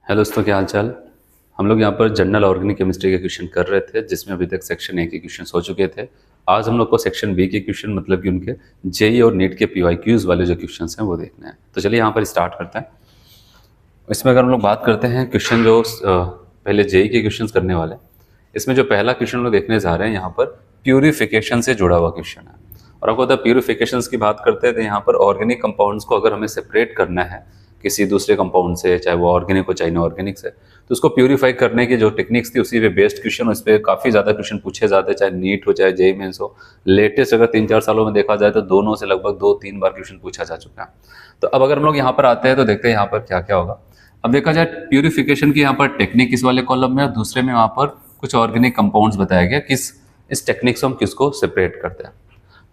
Hello दोस्तों, क्या हाल चाल। हम लोग यहाँ पर जनरल ऑर्गेनिक केमिस्ट्री के क्वेश्चन कर रहे थे, जिसमें अभी तक सेक्शन ए के क्वेश्चन हो चुके थे। आज हम लोग को सेक्शन बी के क्वेश्चन, मतलब कि उनके जेई और नीट के पीवाईक्यूज वाले जो क्वेश्चन हैं वो देखने हैं। तो चलिए यहाँ पर स्टार्ट करते हैं। इसमें अगर हम लोग बात करते हैं क्वेश्चन जो पहले जेई के क्वेश्चन करने वाले, इसमें जो पहला क्वेश्चन लोग देखने जा रहे हैं यहाँ पर प्यूरिफिकेशन से जुड़ा हुआ क्वेश्चन है। और आपको पता है प्यूरिफिकेशन की बात करते हैं तो यहाँ पर ऑर्गेनिक कंपाउंड्स को अगर हमें सेपरेट करना है किसी दूसरे कंपाउंड से, चाहे वो ऑर्गेनिक हो चाहे इनऑर्गेनिक से, तो उसको प्यूरिफाई करने की जो टेक्निक्स थी उसी पे बेस्ड क्वेश्चन, उस पर काफ़ी ज़्यादा क्वेश्चन पूछे जाते हैं, चाहे नीट हो चाहे जेई मेंस हो। लेटेस्ट अगर 3-4 सालों में देखा जाए तो दोनों से लगभग 2-3 बार क्वेश्चन पूछा जा चुका है। तो अब अगर हम लोग यहाँ पर आते हैं तो देखते हैं यहाँ पर क्या क्या होगा। अब देखा जाए प्यूरिफिकेशन की यहाँ पर टेक्निक इस वाले कॉलम में, और दूसरे में वहाँ पर कुछ ऑर्गेनिक कंपाउंड्स बताया गया किस इस टेक्निक से हम किसको सेपरेट करते हैं।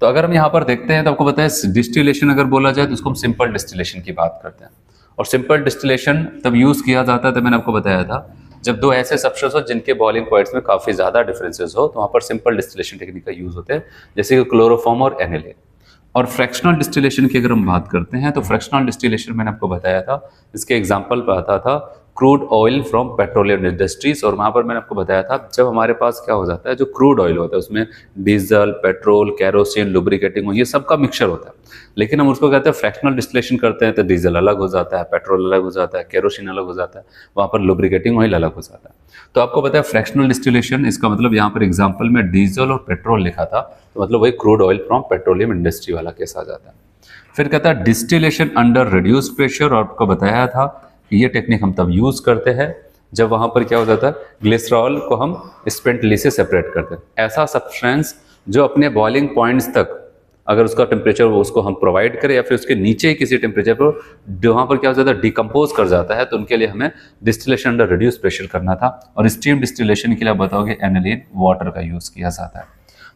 तो अगर हम यहाँ पर देखते हैं तो आपको पता है डिस्टिलेशन अगर बोला जाए तो उसको हम सिंपल डिस्टिलेशन की बात करते हैं। और सिंपल डिस्टिलेशन तब यूज किया जाता है, तो मैंने आपको बताया था जब दो ऐसे सब्सटेंस हो जिनके बॉइलिंग पॉइंट्स में काफी ज्यादा डिफरेंसेस हो, तो वहां पर सिंपल डिस्टिलेशन टेक्निक का यूज होता है, जैसे कि क्लोरोफॉर्म और एनिलीन। और फ्रैक्शनल डिस्टिलेशन की अगर हम बात करते हैं तो फ्रैक्शनल डिस्टिलेशन मैंने आपको बताया था, इसके एग्जांपल पे आता था crude oil from petroleum industries. और वहां पर मैंने आपको बताया था जब हमारे पास क्या हो जाता है, जो क्रूड ऑयल होता है उसमें डीजल, पेट्रोल, कैरोसिन, लुब्रिकेटिंग, ये सबका मिक्सचर होता है। लेकिन हम उसको कहते हैं फ्रैक्शनल डिस्टिलेशन करते हैं तो डीजल अलग हो जाता है, पेट्रोल अलग हो जाता है, कैरोसिन अलग हो जाता है, वहां पर लुब्रिकेटिंग ऑयल अलग हो जाता है। तो आपको पता है फ्रैक्शनल डिस्टिलेशन, इसका मतलब यहाँ पर एग्जाम्पल में डीजल और पेट्रोल लिखा था, तो मतलब वही crude oil from petroleum industry वाला केस आ जाता है। फिर कहता है डिस्टिलेशन अंडर रिड्यूस प्रेशर, और आपको बताया था कि ये टेक्निक हम तब यूज करते हैं जब वहां पर क्या हो जाता है, ग्लिसरॉल को हम स्पेंटली से सेपरेट करते हैं। ऐसा सब्सटेंस जो अपने बॉइलिंग पॉइंट्स तक अगर उसका टेम्परेचर उसको हम प्रोवाइड करें या फिर उसके नीचे ही किसी टेम्परेचर पर वहां पर क्या हो जाता है, डिकम्पोज कर जाता है, तो उनके लिए हमें डिस्टिलेशन अंडर रिड्यूस प्रेशर करना था। और स्टीम डिस्टिलेशन के लिए बताओगे एनिलीन वाटर का यूज किया जाता है।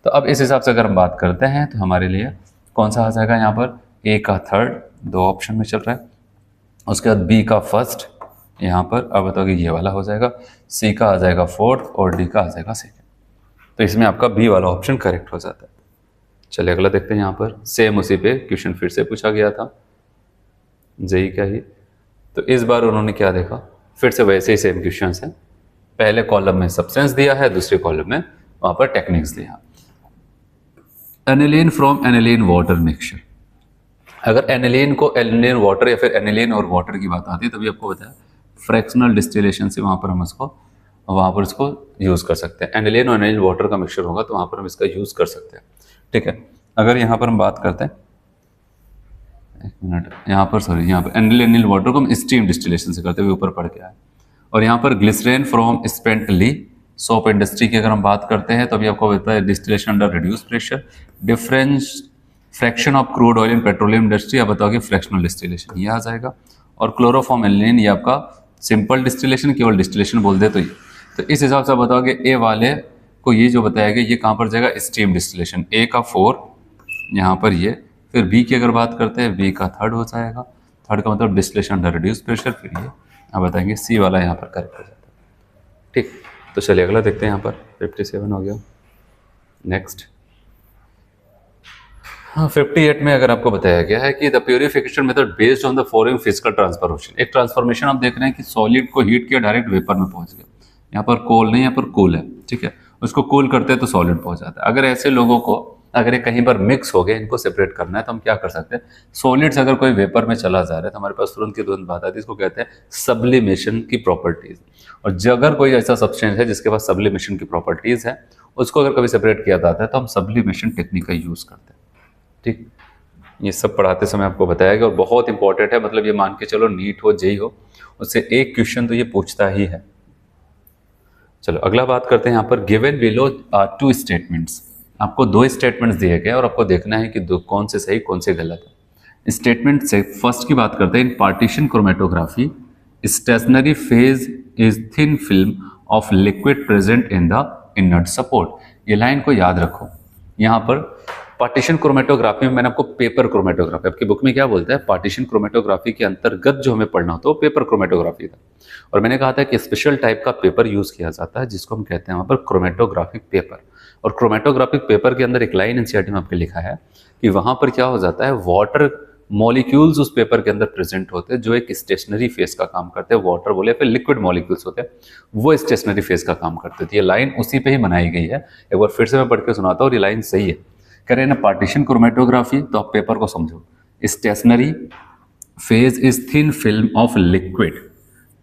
तो अब इस हिसाब से अगर हम बात करते हैं तो हमारे लिए कौन सा आ जाएगा, यहाँ पर ए का थर्ड, दो ऑप्शन में चल रहा है, उसके बाद बी का फर्स्ट, यहाँ पर अब बताओगे ये वाला हो जाएगा, सी का आ जाएगा फोर्थ और डी का आ जाएगा सेकेंड। तो इसमें आपका बी वाला ऑप्शन करेक्ट हो जाता है। चलिए अगला देखते हैं। यहाँ पर सेम उसी पे क्वेश्चन फिर से पूछा गया था जेई का ही, तो इस बार उन्होंने क्या देखा, फिर से वैसे ही सेम क्वेश्चन है। पहले कॉलम में सब्सटेंस दिया है, दूसरे कॉलम में वहां पर टेक्निक्स दिया। Aniline from aniline water mixture, अगर एनिलीन को एनिलीन वाटर या फिर एनिलीन और वाटर की बात आती है तभी आपको बताया फ्रैक्शनल डिस्टिलेशन से वहां पर हम इसको यूज कर सकते हैं। एनिलीन और एनिलीन वाटर का मिक्सचर होगा तो वहां पर हम इसका यूज कर सकते हैं। ठीक है, अगर यहाँ पर हम बात करते हैं, एक मिनट, यहाँ पर एनिलीन वाटर को हम स्टीम डिस्टिलेशन से करते हुए ऊपर पढ़ के आए। और यहाँ पर ग्लिसरीन फ्रॉम स्पेंटली सोप इंडस्ट्री की अगर हम बात करते हैं तो अभी आपको बताया है distillation under reduce pressure, difference fraction of crude oil in petroleum industry, आप बताओगे फ्रैक्शनल डिस्टिलेशन, ये आ जाएगा। और क्लोरोफॉर्म एनिलीन, ये आपका सिंपल डिस्टिलेशन, केवल डिस्टिलेशन बोल दे तो ये, तो इस हिसाब से बताओगे ए वाले को ये जो बताया गया ये कहाँ पर जाएगा, स्टीम डिस्टिलेशन। ए का 4 यहाँ पर ये, फिर बी की अगर बात करते हैं बी का थर्ड हो जाएगा, थर्ड का मतलब डिस्टिलेशन अंडर रिड्यूस प्रेशर, फिर ये आप बताएंगे सी वाला यहाँ पर करेक्ट हो जाता है। ठीक, तो चलिए अगला देखते हैं। यहाँ पर 57 हो गया। नेक्स्ट, हाँ 58 में अगर आपको बताया गया है कि the purification method based on the following physical transformation, एक ट्रांसफॉर्मेशन आप देख रहे हैं कि सॉलिड को हीट किया डायरेक्ट वेपर में पहुंच गया, यहाँ पर कोल नहीं, यहाँ पर कूल है। ठीक है, उसको कूल करते हैं तो सॉलिड पहुंच जाता है। अगर ऐसे लोगों को अगर ये कहीं पर मिक्स हो गए, इनको सेपरेट करना है तो हम क्या कर सकते हैं, सॉलिड्स अगर कोई वेपर में चला जा रहा है तो हमारे पास तुरंत की तुरंत बात आती है, इसको कहते हैं सब्लिमेशन की प्रॉपर्टीज। और अगर कोई ऐसा सब्सटेंस है जिसके पास सब्लिमेशन की प्रॉपर्टीज है, उसको अगर कभी सेपरेट किया जाता है तो हम सब्लिमेशन टेक्निक का यूज करते हैं। ठीक, ये सब पढ़ाते समय आपको बताया गया और बहुत इंपॉर्टेंट है, मतलब ये मान के चलो नीट हो जेई हो उससे एक क्वेश्चन तो ये पूछता ही है। चलो अगला बात करते हैं। यहाँ पर गिवन बिलो आर 2 स्टेटमेंट्स, आपको 2 स्टेटमेंट्स दिए गए और आपको देखना है कि कौन से सही कौन से गलत है। स्टेटमेंट से फर्स्ट की बात करते हैं, in partition chromatography stationary phase is thin film of liquid present in the inert support. ये लाइन को याद रखो। यहाँ पर पार्टीशन क्रोमेटोग्राफी में मैंने आपको पेपर क्रोमेटोग्राफी, आपकी बुक में क्या बोलता है, पार्टीशन क्रोमेटोग्राफी के अंतर्गत जो हमें पढ़ना होता है वो पेपर क्रोमेटोग्राफी था। और मैंने कहा था कि स्पेशल टाइप का पेपर यूज किया जाता है जिसको हम कहते हैं वहां पर क्रोमेटोग्राफिक पेपर। और क्रोमेटोग्राफिक पेपर के अंदर एक लाइन एनसीईआरटी में आपके लिखा है कि वहां पर क्या हो जाता है, वाटर मॉलिक्यूल्स उस पेपर के अंदर प्रेजेंट होते हैं जो एक स्टेशनरी फेज का काम करते हैं, वाटर बोले फिर लिक्विड मॉलिक्यूल्स होते हैं, वो स्टेशनरी फेज का काम करते थे। ये लाइन उसी पे ही बनाई गई है, एक बार फिर से मैं पढ़ के सुनाता हूँ, ये लाइन सही है। कह रहे हैं ना पार्टीशन क्रोमेटोग्राफी, तो आप पेपर को समझो, stationery phase is thin film of liquid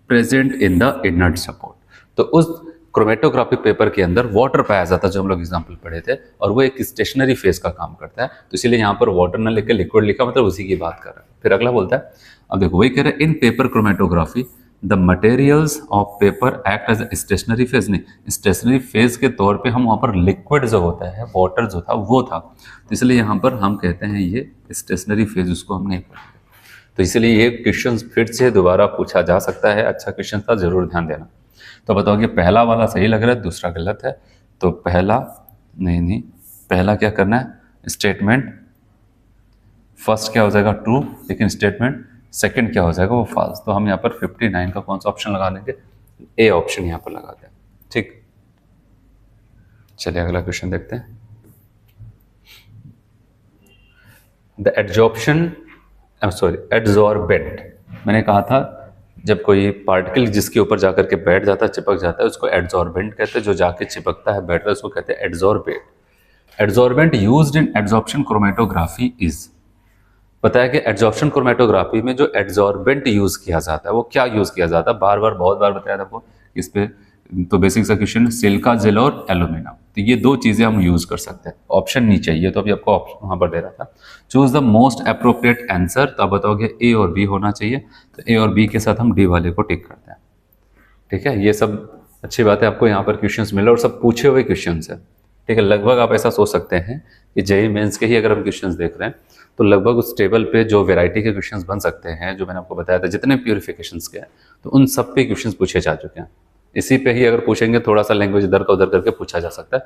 present in the inert support. तो उस क्रोमेटोग्राफिक पेपर के अंदर वाटर पाया जाता है, जो हम लोग एग्जांपल पढ़े थे, और वो एक स्टेशनरी फेज का काम करता है। तो इसीलिए यहाँ पर वाटर न लिख के लिक्विड लिखा, मतलब उसी की बात कर रहा है। फिर अगला बोलता है, अब देखो वही कह रहा है, in paper chromatography the materials of paper act as stationary phase. नहीं, स्टेशनरी फेज के तौर पे हम वहाँ पर लिक्विड जो होता है, वाटर जो था वो था, तो इसलिए यहाँ पर हम कहते हैं ये स्टेशनरी फेज, उसको हम नहीं पढ़ते। तो इसलिए ये क्वेश्चन फिर से दोबारा पूछा जा सकता है, अच्छा क्वेश्चन था, जरूर ध्यान देना। तो बताओ कि पहला वाला सही लग रहा है, दूसरा गलत है। तो पहला नहीं, पहला क्या करना है, स्टेटमेंट फर्स्ट क्या हो जाएगा ट्रू, लेकिन स्टेटमेंट सेकंड क्या हो जाएगा वो फॉल्स। तो हम यहाँ पर 59 का कौन सा ऑप्शन लगा लेंगे, ए ऑप्शन यहाँ पर लगाते हैं। ठीक, चलिए अगला क्वेश्चन देखते हैं। द एडजॉर्प्शन एडजॉर्बेंट, मैंने कहा था जब कोई पार्टिकल जिसके ऊपर जाकर के बैठ जाता है, चिपक जाता है, उसको एडजॉर्बेंट कहते हैं। जो जाके चिपकता है, बैठता है, उसको कहते हैं adsorbent. Adsorbent used in adsorption chromatography is, पता है कि एडजॉर्प्शन क्रोमेटोग्राफी में जो एडजॉर्बेंट यूज किया जाता है वो क्या यूज किया जाता है, बार बार बहुत बार बताया था आपको इस पे। तो बेसिक सा क्वेश्चन, सिलिका जेल और एल्यूमिना, तो ये दो चीजें हम यूज कर सकते हैं। ऑप्शन नहीं चाहिए, तो अभी आपको ऑप्शन वहां पर दे रहा था, choose the most appropriate answer. तो आप बताओगे ए और बी होना चाहिए, तो ए और बी के साथ हम डी वाले को टिक करते हैं। ठीक है, ये सब अच्छी बात है, आपको यहाँ पर क्वेश्चंस मिले और सब पूछे हुए क्वेश्चंस है। ठीक है, लगभग आप ऐसा सोच सकते हैं कि जेईई मेंस के ही अगर हम क्वेश्चंस देख रहे हैं तो लगभग उस टेबल पे जो वैरायटी के क्वेश्चंस बन सकते हैं, जो मैंने आपको बताया था, जितने प्यूरिफिकेशंस के हैं, तो उन सब पे क्वेश्चंस पूछे जा चुके हैं। इसी पे ही अगर पूछेंगे, थोड़ा सा लैंग्वेज इधर का उधर करके पूछा जा सकता है,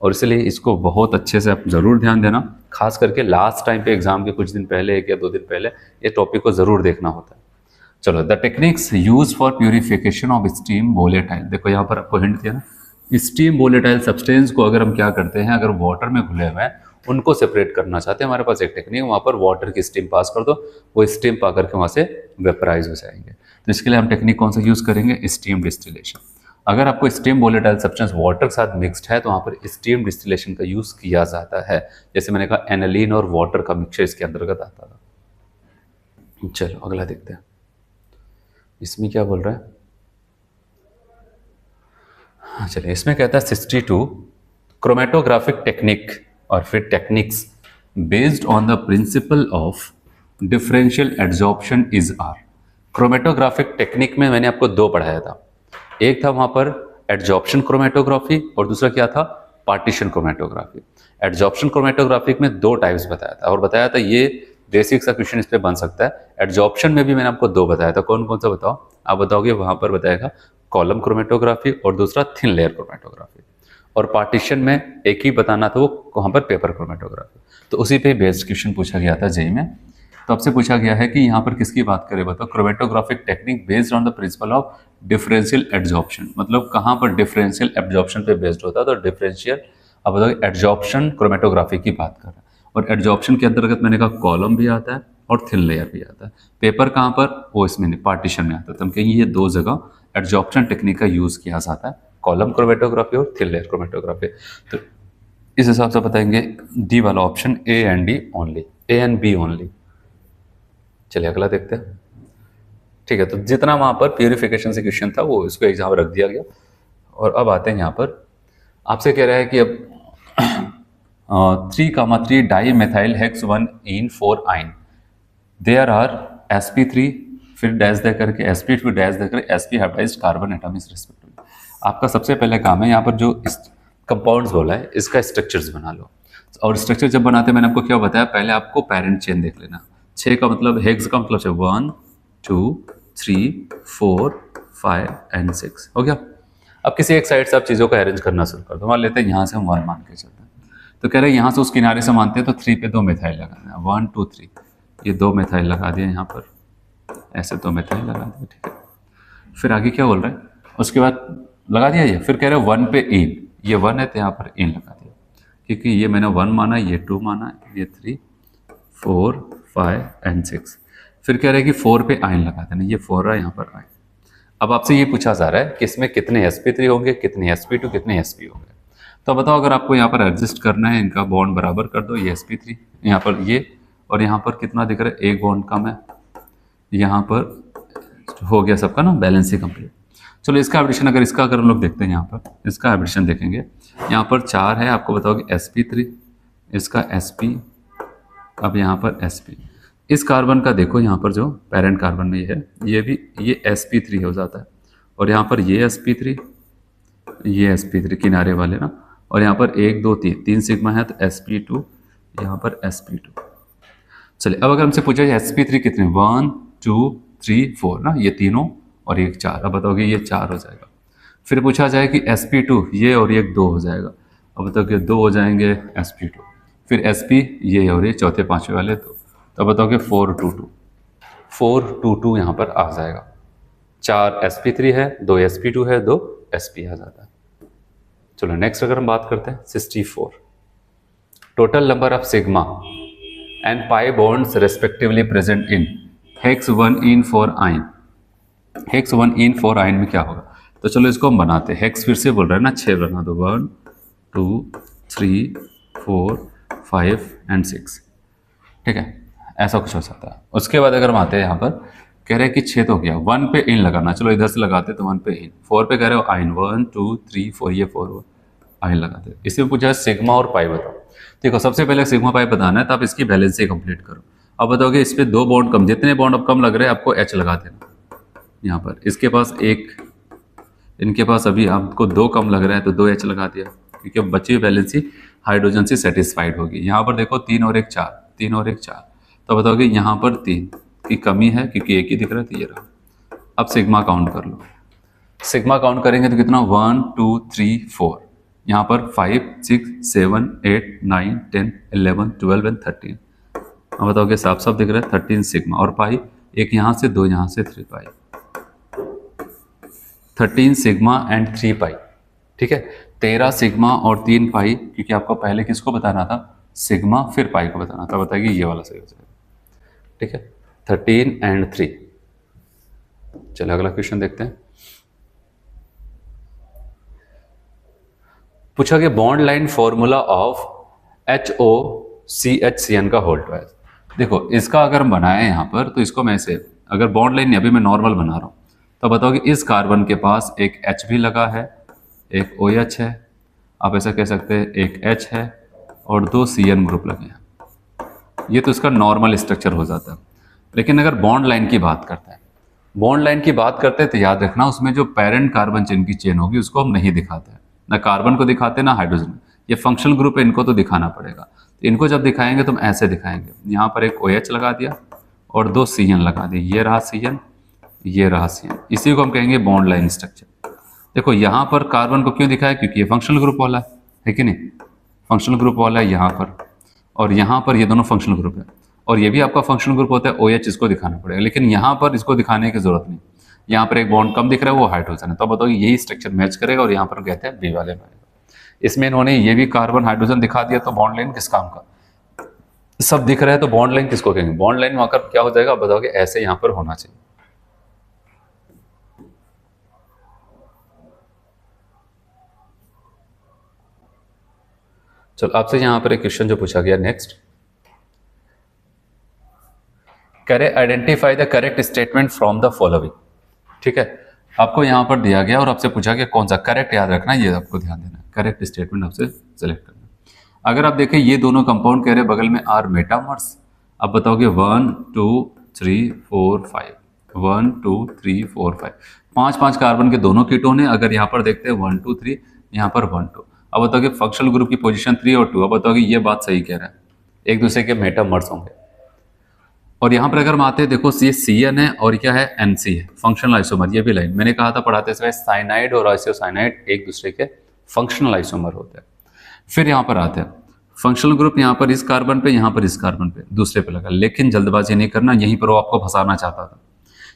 और इसलिए इसको बहुत अच्छे से आप जरूर ध्यान देना। खास करके लास्ट टाइम पे एग्जाम के कुछ दिन पहले, 1 या 2 दिन पहले, ये टॉपिक को जरूर देखना होता है। चलो, the techniques use for purification of steam volatile, देखो यहाँ पर आपको हिंट दिया ना, स्टीम वोलेटाइल सब्सटेंस को अगर हम क्या करते हैं, अगर वाटर में घुले हुए हैं उनको सेपरेट करना चाहते हैं, हमारे पास एक टेक्निक है, वहाँ पर वाटर की स्टीम पास कर दो, वो स्टीम पा करके वहाँ से वेपराइज हो जाएंगे। तो इसके लिए हम टेक्निक कौन सा यूज करेंगे, स्टीम डिस्टिलेशन। अगर आपको स्टीम वोलेटाइल सब्सटेंस वाटर के साथ मिक्स्ड है तो वहाँ पर स्टीम डिस्टिलेशन का यूज किया जाता है। जैसे मैंने कहा एनालिन और वाटर का मिक्सचर इसके अंतर्गत आता था। चलो अगला देखते हैं, इसमें क्या बोल रहा है। चलिए, इसमें कहता है 62 क्रोमेटोग्राफिक टेक्निक और फिर techniques based on the principle of differential adsorption is are. Chromatographic technique में मैंने आपको दो पढ़ाया था, एक था वहां पर एडजॉर्प्शन क्रोमेटोग्राफी और दूसरा क्या था, पार्टीशन क्रोमेटोग्राफी। एडजॉर्प्शन क्रोमेटोग्राफी में दो टाइप्स बताया था, और बताया था ये बेसिक सा क्वेश्चन इस पे बन सकता है। एडजॉर्प्शन में भी मैंने आपको दो बताया था, कौन कौन सा बताओ, आप बताओगे। वहां पर बताएगा कॉलम क्रोमेटोग्राफी और दूसरा थिन लेयर क्रोमेटोग्राफी, और पार्टीशन में एक ही बताना था, वो वहां पर पेपर क्रोमेटोग्राफी। तो उसी पे बेस्ड क्वेश्चन पूछा गया था जेईई में। तो आपसे पूछा गया है कि यहाँ पर किसकी बात करें, बताओ। Chromatographic technique based on the principle of differential adsorption, मतलब कहाँ पर डिफरेंशियल एब्जॉर्प्शन पे बेस्ड होता है, तो डिफरेंशियल, अब बताओ एडजॉर्प्शन क्रोमेटोग्राफी की बात कर रहा है। और एडजॉर्प्शन के अंतर्गत मैंने कहा कॉलम भी आता है और थिन लेयर भी आता है। पेपर कहाँ पर, वो इसमें पार्टीशन में आता है। तो हम कहेंगे ये दो जगह एडजॉर्प्शन टेक्निक का यूज किया जाता है, कॉलम क्रोमेटोग्राफी और थिन लेयर क्रोमेटोग्राफी। तो इस हिसाब से बताएंगे डी वाला option, A and D only, A and B only. चलिए अगला देखते हैं। ठीक है, तो जितना वहां पर प्यूरिफिकेशन से क्वेश्चन था वो इसको एग्जाम रख दिया गया। और अब आते हैं यहाँ पर, आपसे कह रहा है कि अब 3,3 डाई मेथाइल हेक्स 1-ene-4 आइन, देयर आर sp3 फिर डैश दे करके sp फिर डैश दे करके sp hybridised carbon atoms respectively. आपका सबसे पहले काम है यहाँ पर जो कंपाउंड्स बोला है इसका स्ट्रक्चर्स बना लो। और स्ट्रक्चर जब बनाते हैं मैंने आपको क्या बताया, पहले आपको पैरेंट चेन देख लेना। 6 का मतलब, हेक्स का मतलब है 1 2 3 4 5 एंड 6 हो गया। अब किसी एक साइड से आप चीज़ों को अरेंज करना शुरू कर दो। मान लेते हैं यहाँ से हम 1 मान के चलते हैं, तो कह रहे हैं यहाँ से उस किनारे से मानते हैं तो 3 पे 2 मिथाइल लगाना है, 1 2 3, ये 2 मिथाइल लगा दिया यहाँ पर, ऐसे 2 मिथाइल लगा दिया। ठीक है, फिर आगे क्या बोल रहे हैं, उसके बाद लगा दिया ये, फिर कह रहे हैं 1 पे इन, ये 1 है तो यहाँ पर इन लगा दिया, क्योंकि ये मैंने 1 माना, ये 2 माना, ये 3 4 5 एंड 6। फिर कह रहे हैं कि 4 पे आयन लगा देना, ये 4 रहा, यहाँ पर आयन। अब आपसे ये पूछा जा रहा है कि इसमें कितने sp3 होंगे, कितने sp2, कितने sp होंगे। तो बताओ अगर आपको यहाँ पर एडजस्ट करना है, इनका बॉन्ड बराबर कर दो, ये sp3 यहाँ पर ये, और यहाँ पर कितना दिख रहा है, एक बॉन्ड कम है, यहाँ पर हो गया सबका ना बैलेंस ही कंप्लीट। चलो इसका एडिशन, अगर इसका अगर हम लोग देखते हैं यहाँ पर इसका एडिशन देखेंगे, यहाँ पर 4 है, आपको बताओगे sp3, इसका sp, अब यहाँ पर sp, इस कार्बन का देखो यहाँ पर जो पेरेंट कार्बन में ये है, ये भी ये sp3 हो जाता है, और यहाँ पर ये sp3, ये sp3 किनारे वाले ना, और यहाँ पर 1 2 3 सिग्मा है, तो sp2, यहाँ पर sp2। चलिए अब अगर हमसे पूछा जाए sp3 कितने, 1 2 3 4 ना, ये तीनों और एक 4, अब बताओगे ये 4 हो जाएगा। फिर पूछा जाए कि sp2 ये और ये 2 हो जाएगा, अब बताओगे 2 हो जाएंगे sp2, फिर sp ये और ये चौथे पांचवे वाले 2, तो बताओगे 4 2 2, 4 2 2 यहाँ पर आ जाएगा। 4 sp3 है, 2 sp2 है, 2 sp आ जाता है। चलो नेक्स्ट अगर हम बात करते हैं 64, total number of sigma and pi bonds respectively present in hex 1 in 4 ion. Hex 1 in 4 ion में क्या होगा, तो चलो इसको हम बनाते हैं। हेक्स फिर से बोल रहे हैं ना, 6 बना दो, 1 2 3 4 5 एंड 6, ठीक है, ऐसा कुछ हो सकता है। उसके बाद अगर हम आते हैं यहाँ पर, कह रहे हैं कि 6 तो हो गया, 1 पे इन लगाना, चलो इधर से लगाते तो 1 पे इन, 4 पे कह रहे हो आयन, 1 2 3 4, ये 4 आयन लगाते। इसमें पूछा है सिग्मा और पाई बताओ। देखो सबसे पहले सिग्मा पाई बताना है, तो आप इसकी बैलेंस कंप्लीट करो। अब बताओगे इस पे 2 बॉन्ड कम, जितने बॉन्ड अब कम लग रहे हैं आपको H लगा देना यहाँ पर। इसके पास 1, इनके पास अभी आपको 2 कम लग रहा है, तो 2 H लगा दिया, क्योंकि अब बची हुई बैलेंसी हाइड्रोजन से सेटिस्फाइड होगी। यहाँ पर देखो 3 और 1 4, 3 और 1 4, तो बताओगे यहाँ पर 3 की कमी है, क्योंकि एक ही दिख रहा है, तो ये रहा। अब सिग्मा काउंट कर लो, सिग्मा काउंट करेंगे तो कितना, 1 2 3 4, यहाँ पर 5 6 7 8 9 10 11 12 एंड 13। अब बताओगे साफ साफ दिख रहा है 13 सिग्मा, और पाई एक यहाँ से 2 यहाँ से 3 पाई, 13 सिग्मा एंड 3 पाई, ठीक है, 13 सिग्मा और 3 पाई, क्योंकि आपको पहले किसको बताना था, सिग्मा, फिर पाई को बताना था। बताइए ये वाला सही हो जाएगा, ठीक है, 13 एंड 3। चलो अगला क्वेश्चन देखते हैं। पूछा कि bond line formula of HOCHCN का होल ट्वाइस। देखो इसका अगर हम बनाए यहाँ पर, तो इसको मैं से, अगर बॉन्ड लाइन अभी मैं नॉर्मल बना रहा हूँ, तो बताओ कि इस कार्बन के पास एक H भी लगा है, एक OH है, आप ऐसा कह सकते हैं एक H है, और 2 CN ग्रुप लगे हैं। ये तो इसका नॉर्मल स्ट्रक्चर हो जाता है। लेकिन अगर बॉन्ड लाइन की बात करते हैं, बॉन्ड लाइन की बात करते हैं, तो याद रखना उसमें जो पेरेंट कार्बन चेन की चेन होगी उसको हम नहीं दिखाते हैं, ना कार्बन को दिखाते ना हाइड्रोजन। ये फंक्शनल ग्रुप है, इनको तो दिखाना पड़ेगा। तो इनको जब दिखाएंगे तो हम ऐसे दिखाएंगे, यहाँ पर एक OH लगा दिया और 2 CN लगा दिए, ये रहा CN, ये रहा CN, इसी को हम कहेंगे बॉन्ड लाइन स्ट्रक्चर। देखो यहाँ पर कार्बन को क्यों दिखाया, क्योंकि ये फंक्शनल ग्रुप वाला है कि नहीं, फंक्शनल ग्रुप वाला है यहाँ पर, और यहाँ पर ये दोनों फंक्शनल ग्रुप है, और ये भी आपका फंक्शनल ग्रुप होता है OH, इसको दिखाना पड़ेगा। लेकिन यहाँ पर इसको दिखाने की जरूरत नहीं, यहाँ पर एक बॉन्ड कम दिख रहा है, वो हाइड्रोजन है, तो बताओ यही स्ट्रक्चर मैच करेगा, और यहाँ पर कहते हैं बी वाले में। इसमें इन्होंने ये भी कार्बन हाइड्रोजन दिखा दिया, तो बॉन्ड लाइन किस काम का, सब दिख रहा है, तो बॉन्ड लाइन किसको कहेंगे, बॉन्ड लाइन वहां पर क्या हो जाएगा, बताओगे ऐसे यहाँ पर होना चाहिए। चलो आपसे यहाँ पर एक क्वेश्चन जो पूछा गया next, correct identify the correct statement from the following. ठीक है, आपको यहाँ पर दिया गया और आपसे पूछा गया कौन सा करेक्ट, याद रखना ये आपको ध्यान देना, करेक्ट स्टेटमेंट आपसे सेलेक्ट करना। अगर आप देखें ये दोनों कंपाउंड कह रहे बगल में आर मेटामर्स, आप बताओगे 1 2 3 4 5, 1 2 3 4 5, 5 कार्बन के दोनों कीटोन है। अगर यहाँ पर देखते हैं 1 2 3, यहाँ पर 1 2, अब बताओगे फंक्शनल ग्रुप की पोजीशन 3 और 2, अब बताओगे ये बात सही कह रहा है, एक दूसरे के मेटामर्स होंगे। और यहाँ पर अगर हम आते हैं, देखो ये CN है और क्या है NC है, फंक्शनल आइसोमर। ये भी लाइन मैंने कहा था पढ़ाते समय, साइनाइड और आइसोसाइनाइड एक दूसरे के फंक्शनल आइसोमर होते हैं। फिर यहाँ पर आते हैं फंक्शनल ग्रुप, यहाँ पर इस कार्बन पे, यहाँ पर इस कार्बन पे, दूसरे पे लगा। लेकिन जल्दबाजी नहीं करना, यहीं पर वो आपको फंसाना चाहता था,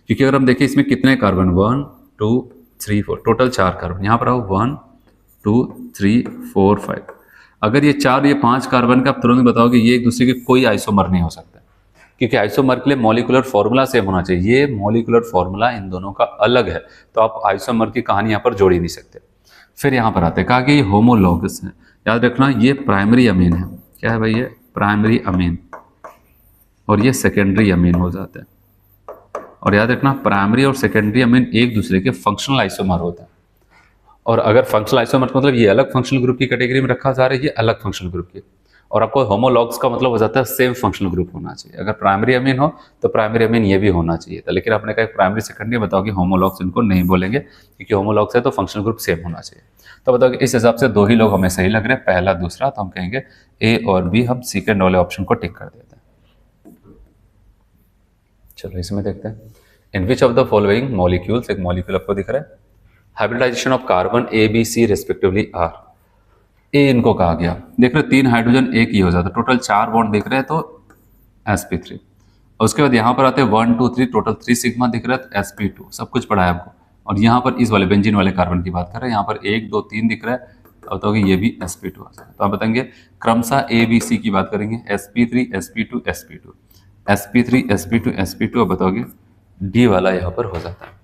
क्योंकि अगर हम देखें इसमें कितने कार्बन, 1 2 3 4, टोटल 4 कार्बन। यहाँ पर आओ 1 2 3 4 5, अगर ये 4 ये 5 कार्बन का, आप तुरंत बताओगे ये एक दूसरे के कोई आइसोमर नहीं हो सकता। क्योंकि आइसोमर के लिए मॉलिक्यूलर फॉर्मूला सेम होना चाहिए, ये मॉलिक्यूलर फॉर्मूला इन दोनों का अलग है, तो आप आइसोमर की कहानी यहाँ पर जोड़ ही नहीं सकते। फिर यहाँ पर आते हैं, कहा कि ये होमोलॉगस है, याद रखना ये प्राइमरी अमीन है, क्या है भाई, ये प्राइमरी अमीन, और ये सेकेंडरी अमीन हो जाता है। और याद रखना प्राइमरी और सेकेंडरी अमीन एक दूसरे के फंक्शनल आइसोमर होते हैं, और अगर फंक्शनल आइसोमर मतलब ये अलग फंक्शनल ग्रुप की कैटेगरी में रखा जा रहा है, ये अलग फंक्शनल ग्रुप की, और आपको होमोलॉग्स का मतलब हो जाता है सेम फंक्शनल ग्रुप होना चाहिए। अगर प्राइमरी अमीन हो तो प्राइमरी अमीन ये भी होना चाहिए था, लेकिन आपने कहा प्राइमरी सेकेंडरी बताओ कि होमोलॉग्स इनको नहीं बोलेंगे, क्योंकि होमोलॉग्स है तो फंक्शनल ग्रुप सेम होना चाहिए। तो बताओ कि इस हिसाब से दो ही लोग हमें सही लग रहे हैं, पहला दूसरा, तो हम कहेंगे ए और बी, हम सेकेंड वाले ऑप्शन को टिक कर देते हैं। चलो इसमें देखते हैं, in which of the following molecules, एक मॉलिक्यूल आपको दिख रहा है, hybridization of carbon A B C respectively are. A इनको कहा गया, देख रहे 3 हाइड्रोजन एक ही हो जाता है, टोटल 4 बॉन्ड दिख रहे हैं तो sp3, और उसके बाद यहाँ पर आते हैं 1 2 3, टोटल 3 सिग्मा दिख रहा है sp2, सब कुछ पढ़ा है आपको। और यहाँ पर इस वाले बेंजीन वाले कार्बन की बात कर रहे हैं, यहाँ पर 1 2 3 दिख रहा है, अब तो ये भी sp2 आ जाएगा। तो आप बताएंगे क्रमशः ए बी सी की बात करेंगे, sp3 sp2 sp2 sp3 sp2 sp2, अब बताओगे डी वाला यहाँ पर हो जाता है।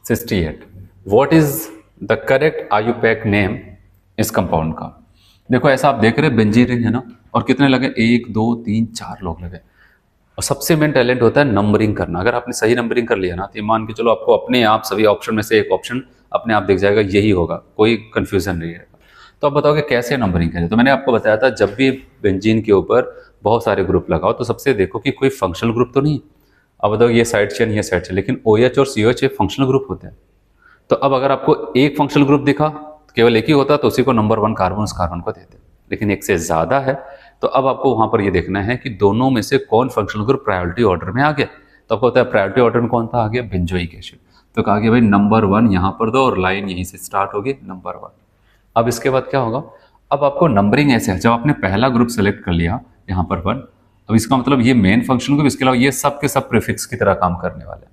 68, what is the correct IUPAC name इस कंपाउंड का। देखो ऐसा आप देख रहे हैं बेंजीन रिंग है ना, और कितने लगे, 1 2 3 4 लोग लगे, और सबसे मेन टैलेंट होता है नंबरिंग करना। अगर आपने सही नंबरिंग कर लिया ना, तो मान के चलो आपको अपने आप सभी ऑप्शन में से एक ऑप्शन अपने आप दिख जाएगा, यही होगा, कोई कंफ्यूजन नहीं रहेगा। तो आप बताओगे कैसे नंबरिंग करें, तो मैंने आपको बताया था जब भी बेंजीन के ऊपर बहुत सारे ग्रुप लगाओ तो सबसे देखो कि कोई फंक्शनल ग्रुप तो नहीं। अब बताओ ये साइड चेन, ये साइड चेन, लेकिन OH और COH फंक्शनल ग्रुप होते हैं। तो अब अगर आपको एक फंक्शनल ग्रुप दिखा, केवल एक ही होता तो उसी को नंबर 1 कार्बन उस कार्बन को देते, लेकिन एक से ज़्यादा है तो अब आपको वहाँ पर ये देखना है कि दोनों में से कौन फंक्शनल ग्रुप प्रायोरिटी ऑर्डर में आ गया। तो आपको होता है प्रायोरिटी ऑर्डर में कौन था, आ गया बेंजोइक एसिड। तो कहा गया भाई नंबर 1 यहाँ पर दो, और लाइन यहीं से स्टार्ट होगी नंबर 1। अब इसके बाद क्या होगा, अब आपको नंबरिंग ऐसे है, जब आपने पहला ग्रुप सेलेक्ट कर लिया यहाँ पर 1, अब इसका मतलब ये मेन फंक्शनल ग्रुप, इसके अलावा ये सब के सब प्रीफिक्स की तरह काम करने वाले हैं।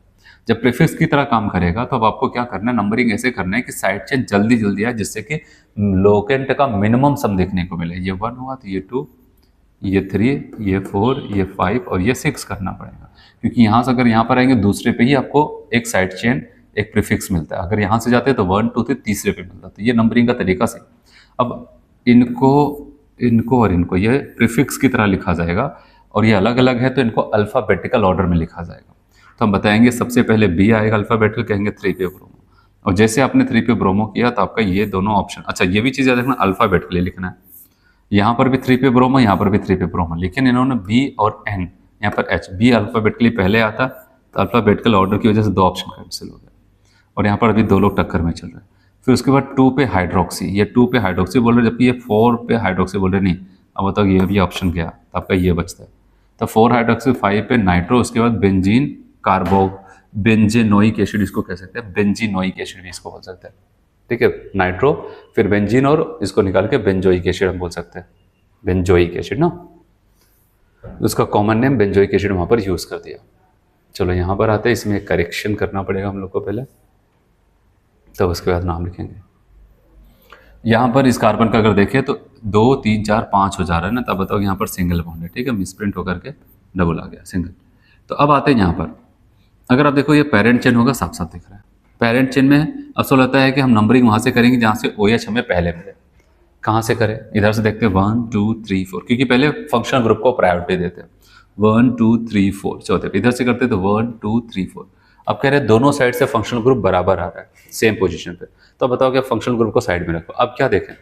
जब प्रीफिक्स की तरह काम करेगा तो अब आपको क्या करना है, नंबरिंग ऐसे करना है कि साइड चेन जल्दी जल्दी आए, जिससे कि लोकेंट का मिनिमम सम देखने को मिले। ये 1 हुआ तो ये 2, ये 3, ये 4, ये 5 और ये 6 करना पड़ेगा, क्योंकि यहाँ से अगर यहाँ पर आएंगे दूसरे पे ही आपको एक साइड चेन एक प्रीफिक्स मिलता है, अगर यहाँ से जाते हैं तो 1 2 3 तीसरे पे मिलता है। तो ये नंबरिंग का तरीका से अब इनको और इनको ये प्रीफिक्स की तरह लिखा जाएगा, और ये अलग अलग है तो इनको अल्फ़ाबेटिकल ऑर्डर में लिखा जाएगा। तो हम बताएंगे सबसे पहले बी आएगा अल्फ़ाबेटिकल, कहेंगे 3P ब्रोमो, और जैसे आपने 3P ब्रोमो किया तो आपका ये दोनों ऑप्शन, अच्छा ये भी चीज़ याद रखना अल्फ़ाबेटिकली लिखना है, यहाँ पर भी 3P ब्रोमो, यहाँ पर भी 3P ब्रोमो, लेकिन इन्होंने बी और एन, यहाँ पर एच, बी अल्फ़ाबेटिकली पहले आता तो अल्फ़ाबेटिकल ऑर्डर की वजह से 2 ऑप्शन कैंसिल हो गए, और यहाँ पर अभी 2 लोग टक्कर में चल रहे हैं। फिर उसके बाद 2 पे हाइड्रोक्सी, ये 2 पे हाइड्रोक्सी बोल रहे, जबकि ये 4 पे हाइड्रोक्सी बोल रहे नहीं। अब बताओ ये भी ऑप्शन गया तो आपका ये बचता है, तो 4 हाइड्रोक्सी, 5 पे नाइट्रो, उसके बाद बेंजीन कार्बो, बेंजेनोइक एसिड इसको कह सकते हैं, बेंजीनोइक एसिड भी इसको बोल सकते हैं, ठीक है, नाइट्रो फिर बेंजीन और इसको निकाल के बेंजोइक एसिड हम बोल सकते हैं, बेंजोइक एसिड ना, उसका कॉमन नेम बेंजोइक एसिड वहाँ पर यूज़ कर दिया। चलो यहाँ पर आते हैं, इसमें एक करेक्शन करना पड़ेगा हम लोग को पहले, तब उसके बाद नाम लिखेंगे। यहाँ पर इस कार्बन का अगर देखें तो 2 3 4 5 हो जा रहा है ना, तब बताओ यहाँ पर सिंगल बॉन्ड है, ठीक है, मिसप्रिंट होकर के डबल आ गया, सिंगल। तो अब आते हैं यहाँ पर, अगर आप देखो ये पेरेंट चेन होगा, साफ साफ दिख रहा है पेरेंट चेन में। अब सोच लगता है कि हम नंबरिंग वहाँ से करेंगे जहाँ से OH हमें पहले मिले। कहाँ से करें, इधर से देखते हैं 1 2 3 4, क्योंकि पहले फंक्शनल ग्रुप को प्रायोरिटी देते हैं, 1 2 3 4 चौथे, इधर से करते तो 1 2 3 4। अब कह रहे हैं दोनों साइड से फंक्शनल ग्रुप बराबर आ रहा है सेम पोजीशन पे, तो बताओ कि फंक्शनल ग्रुप को साइड में रखो। अब क्या देखें,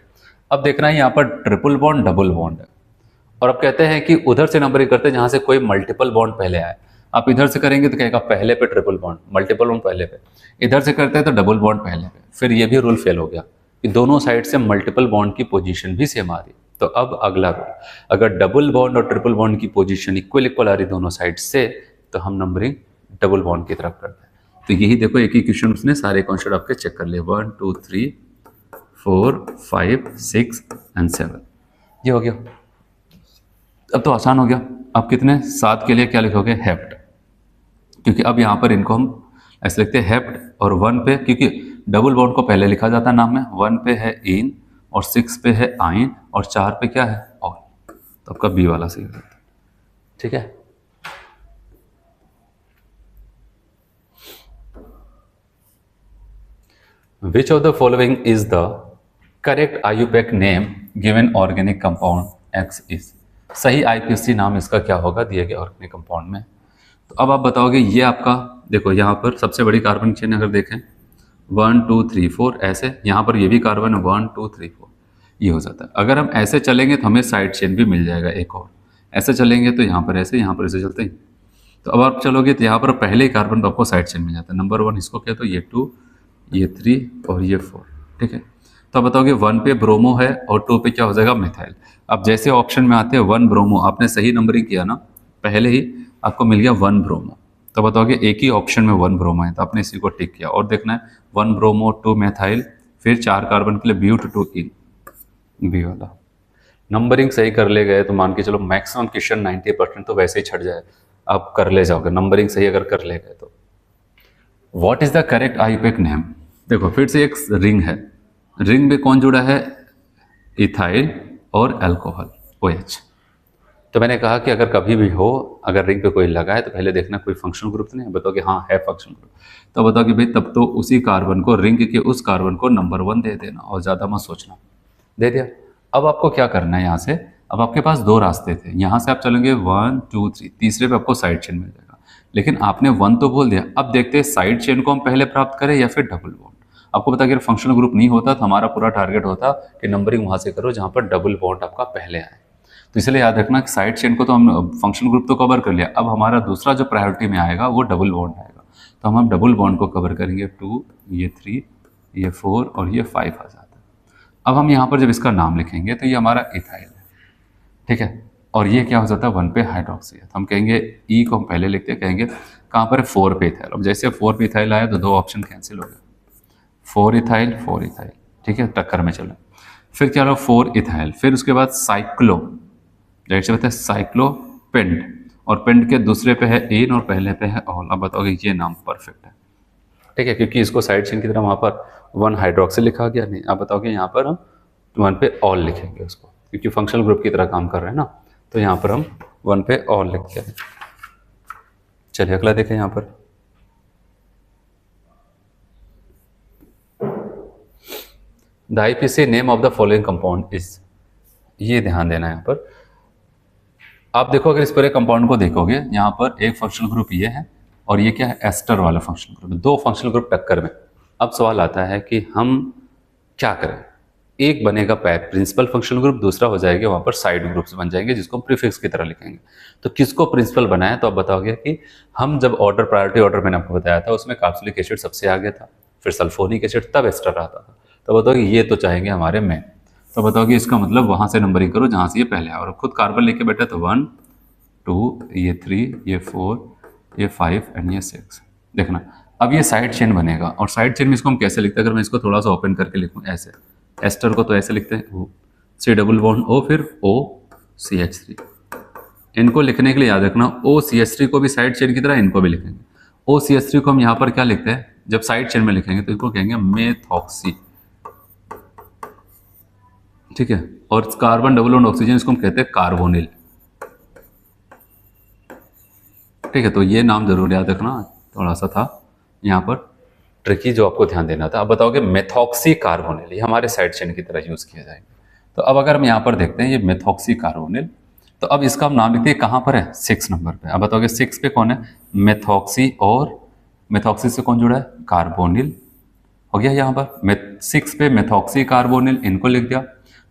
अब देखना है यहाँ पर ट्रिपल बॉन्ड डबल बॉन्ड है, और अब कहते हैं कि उधर से नंबरिंग करते हैं जहाँ से कोई मल्टीपल बॉन्ड पहले आए। आप इधर से करेंगे तो कहेगा पहले पे ट्रिपल बॉन्ड, मल्टीपल बॉन्ड पहले पे, इधर से करते हैं तो डबल बॉन्ड पहले पे, फिर ये भी रूल फेल हो गया कि दोनों साइड से मल्टीपल बॉन्ड की पोजीशन भी सेम आ रही। तो अब अगला रूल, अगर डबल बॉन्ड और ट्रिपल बॉन्ड की पोजीशन इक्वल आ रही दोनों साइड से, तो हम नंबरिंग डबल बॉन्ड की तरफ करते हैं। तो यही देखो एक ही क्वेश्चन उसने सारे कॉन्सेप्ट आपके चेक कर लिए, 1 2 3 4 5 6 एंड 7, ये हो गया। अब तो आसान हो गया। अब कितने 7 के लिए क्या लिखोगे, हेप्ट, क्योंकि अब यहाँ पर इनको हम ऐसे लिखते हैं हेप्ट, और 1 पे क्योंकि डबल बॉन्ड को पहले लिखा जाता है नाम में, 1 पे है इन और 6 पे है आइन और 4 पे क्या है ऑल, तो आपका बी वाला सही हो जाता है। ठीक है, विच of the following is the correct IUPAC name given organic compound x is. सही IPSC नाम इसका क्या होगा दिए गए ऑर्गेनिक कंपाउंड में। तो अब आप बताओगे ये आपका, देखो यहाँ पर सबसे बड़ी कार्बन चेन अगर देखें 1 2 3 4 ऐसे, यहाँ पर ये भी कार्बन 1 2 3 4 ये हो जाता है। अगर हम ऐसे चलेंगे तो हमें साइड चेन भी मिल जाएगा एक और, ऐसे चलेंगे तो यहाँ पर ऐसे चलते हैं। तो अब आप चलोगे तो यहाँ पर पहले ही कार्बन पर आपको साइड चेन मिल जाता है। नंबर 1 इसको क्या, तो ये 2 ये 3 और ये 4। ठीक है, तो आप बताओगे 1 पे ब्रोमो है और 2 पे क्या हो जाएगा मिथाइल। अब जैसे ऑप्शन में आते हैं 1 ब्रोमो, आपने सही नंबरिंग किया ना, पहले ही आपको मिल गया 1 ब्रोमो। तो बताओगे एक ही ऑप्शन में 1 ब्रोमो है, तो आपने इसी को टिक किया और देखना है 1 ब्रोमो 2 मेथाइल, फिर 4 कार्बन के लिए ब्यूट 2 इन, बी वाला। नंबरिंग सही कर ले गए तो मान के चलो मैक्सिमम क्वेश्चन 90% तो वैसे ही छट जाए, आप कर ले जाओगे नंबरिंग सही अगर कर ले गए तो। What is the correct IUPAC name. देखो फिर से एक रिंग है, रिंग में कौन जुड़ा है, इथाइल और अल्कोहल OH। तो मैंने कहा कि अगर कभी भी हो, अगर रिंग पे कोई लगा है तो पहले देखना कोई फंक्शनल ग्रुप नहीं है, बताओ कि हाँ है फंक्शनल ग्रुप, तो बताओ कि भाई तब तो उसी कार्बन को, रिंग के उस कार्बन को नंबर 1 दे देना और ज़्यादा मत सोचना। दे दिया। अब आपको क्या करना है, यहाँ से अब आपके पास 2 रास्ते थे, यहाँ से आप चलेंगे 1 2 3, तीसरे पे आपको साइड चेन मिल जाएगा, लेकिन आपने 1 तो बोल दिया। अब देखते हैं साइड चेन को हम पहले प्राप्त करें या फिर डबल बॉन्ड। आपको पता अगर फंक्शनल ग्रुप नहीं होता तो हमारा पूरा टारगेट होता कि नंबरिंग वहाँ से करो जहाँ पर डबल बॉन्ड आपका पहले आए। तो इसलिए याद रखना कि साइड चेन को तो हम फंक्शनल ग्रुप तो कवर कर लिया, अब हमारा दूसरा जो प्रायोरिटी में आएगा वो डबल बॉन्ड आएगा। तो हम डबल बॉन्ड को कवर करेंगे, 2 ये 3 ये 4 और ये 5 आ जाता है। अब हम यहाँ पर जब इसका नाम लिखेंगे तो ये हमारा इथाइल है। ठीक है, और ये क्या हो जाता है 1 पे हाइड्रोक्सी है, तो हम कहेंगे ई को हम पहले लिखते हैं, कहेंगे कहाँ पर 4 पे इथाइल। अब जैसे 4 पे इथाइल आया तो 2 ऑप्शन कैंसिल हो गए, 4 इथाइल 4 इथाइल। ठीक है, टक्कर में चलो, फिर क्या लो 4 इथाइल, फिर उसके बाद साइक्लो, राइट से बताए साइक्लोपेंट, और पेंट के दूसरे पे है एन और पहले पे है ऑल। अब बताओगे ये नाम परफेक्ट है। ठीक है, क्योंकि इसको साइड चेन की तरह वहाँ पर 1 हाइड्रोक्सिल लिखा गया नहीं। आप बताओगे यहाँ पर हम 1 पे ऑल लिखेंगे उसको, क्योंकि फंक्शनल ग्रुप की तरह काम कर रहे हैं ना, तो यहाँ पर हम 1 पे ऑल लिखते हैं। चलिए अगला देखें यहाँ पर, the IPSC name of the following compound is. ये ध्यान देना है यहाँ पर। आप देखो अगर इस पूरे कंपाउंड को देखोगे, यहाँ पर एक फंक्शनल ग्रुप ये है और ये क्या है एस्टर वाला फंक्शनल ग्रुप, 2 फंक्शनल ग्रुप टक्कर में। अब सवाल आता है कि हम क्या करें, एक बनेगा प्रिंसिपल फंक्शनल ग्रुप, दूसरा हो जाएगा वहाँ पर साइड ग्रुप्स बन जाएंगे जिसको हम प्रीफिक्स की तरह लिखेंगे। तो किसको प्रिंसिपल बनाया, तो आप बताओगे कि हम जब ऑर्डर प्रायोरिटी ऑर्डर मैंने आपको बताया था उसमें कार्बोक्सिलिक एसिड सबसे आगे था, फिर सल्फोनिक एसिड, तब एस्टर आता था। तो बताओगे ये तो चाहेंगे हमारे में, तो बताओगे इसका मतलब वहाँ से नंबरिंग करो जहाँ से ये पहले आया, और खुद कार्बन लेके बैठे तो 1 2 ये 3 ये 4 ये 5 एंड ये 6। देखना अब ये साइड चेन बनेगा, और साइड चेन में इसको हम कैसे लिखते हैं, अगर मैं इसको थोड़ा सा ओपन करके लिखूँ ऐसे, एस्टर को तो ऐसे लिखते हैं O C double bond O फिर OCH3। इनको लिखने के लिए याद रखना OCH3 को भी साइड चेन की तरह इनको भी लिखेंगे। OCH3 को हम यहाँ पर क्या लिखते हैं, जब साइड चेन में लिखेंगे तो इसको कहेंगे मेथॉक्सी। ठीक है, और कार्बन डबल बॉन्ड ऑक्सीजन इसको हम कहते हैं कार्बोनिल। ठीक है, तो ये नाम जरूर याद रखना, थोड़ा सा था यहाँ पर ट्रिकी जो आपको ध्यान देना था। अब बताओगे मेथॉक्सी कार्बोनिल, ये हमारे साइड चेन की तरह यूज किया जाएगा। तो अब अगर हम यहाँ पर देखते हैं ये मेथॉक्सी कार्बोनिल, तो अब इसका हम नाम लिखते हैं कहाँ पर है, 6 नंबर पे। अब बताओगे 6 पे कौन है, मेथॉक्सी, और मेथॉक्सी से कौन जुड़ा है, कार्बोनिल हो गया यहाँ पर। 6 पे मेथॉक्सी कार्बोनिल, इनको लिख दिया।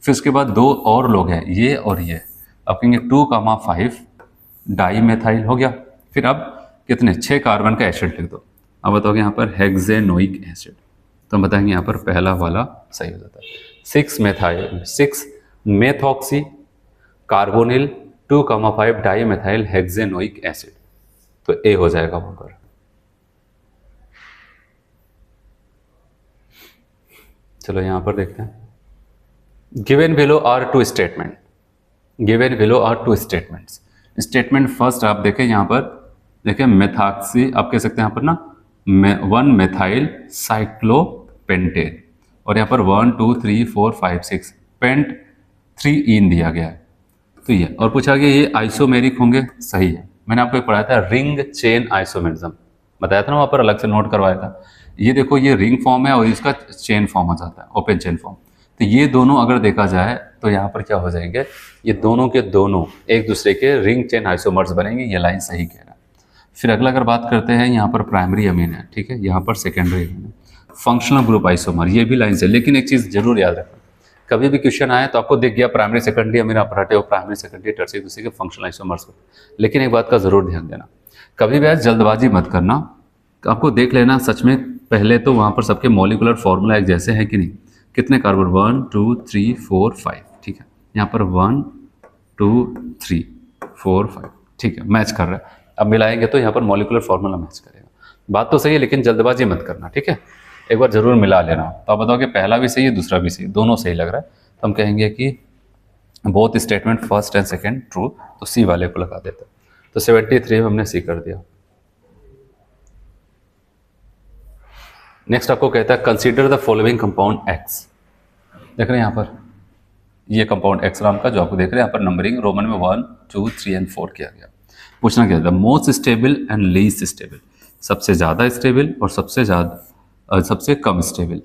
फिर उसके बाद 2 और लोग हैं, ये और ये, अब कहेंगे 2,5 डाई मेथाइल हो गया। फिर अब कितने, 6 कार्बन का एसिड लिख दो। अब बताओगे यहाँ पर हेक्सेनोइक एसिड, तो हम बताएंगे यहाँ पर पहला वाला सही हो जाता है। 6 methoxy carbonyl 2,5 di methyl hexanoic acid, तो ए हो जाएगा वहां पर। चलो यहाँ पर देखते हैं, given below are 2 statement, given below are 2 statements. Statement first आप देखें यहाँ पर, देखें मेथॉक्सी, आप कह सकते हैं यहाँ पर ना 1 मेथाइल साइक्लोपेंटेन, और यहाँ पर 1 2 3 4 5 6 पेंट 3 ईन दिया गया है, तो ये और पूछा गया ये आइसोमेरिक होंगे, सही है। मैंने आपको एक पढ़ाया था रिंग चेन आइसोमेरिज्म, बताया था ना वहाँ पर, अलग से नोट करवाया था। ये देखो ये रिंग फॉर्म है और इसका चेन फॉर्म हो जाता है, ओपन चेन फॉर्म। तो ये दोनों अगर देखा जाए तो यहाँ पर क्या हो जाएंगे, ये दोनों के दोनों एक दूसरे के रिंग चेन आइसोमर्स बनेंगे, ये लाइन सही कह रहा है। फिर अगला अगर बात करते हैं, यहाँ पर प्राइमरी अमीन है, ठीक है, यहाँ पर सेकेंडरी अमीन है, फंक्शनल ग्रुप आइसोमर, ये भी लाइन से। लेकिन एक चीज़ जरूर याद रखना, कभी भी क्वेश्चन आए तो आपको दिख गया प्राइमरी सेकेंडरी अमीन, आप हटे हो प्राइमरी सेकेंडरी टर्सरी दूसरे के फंक्शनल आइसोमर्स को। लेकिन एक बात का जरूर ध्यान देना, कभी भी जल्दबाजी मत करना, आपको देख लेना सच में पहले तो वहाँ पर सबके मॉलिकुलर फॉर्मूला एक जैसे हैं कि नहीं, कितने कार्बन 1 2 3 4 5, ठीक है, यहाँ पर 1 2 3 4 5, ठीक है, मैच कर रहा है। अब मिलाएंगे तो यहाँ पर मॉलिकुलर फॉर्मूला मैच करेगा। बात तो सही है, लेकिन जल्दबाजी मत करना, ठीक है, एक बार जरूर मिला लेना। तो आप बताओ कि पहला भी सही है दूसरा भी सही, दोनों सही लग रहा है, तो हम कहेंगे कि both statement first and second true, तो सी वाले को लगा देते हैं। तो 73 में हमने सी कर दिया। नेक्स्ट आपको कहता है consider the following compound x. देख रहे हैं यहाँ पर ये कंपाउंड एक्स नाम का जो आपको देख रहे हैं यहाँ पर नंबरिंग रोमन में 1 2 3 एंड 4 किया गया। पूछना क्या था, most stable and least stable, सबसे ज़्यादा स्टेबल और सबसे कम स्टेबल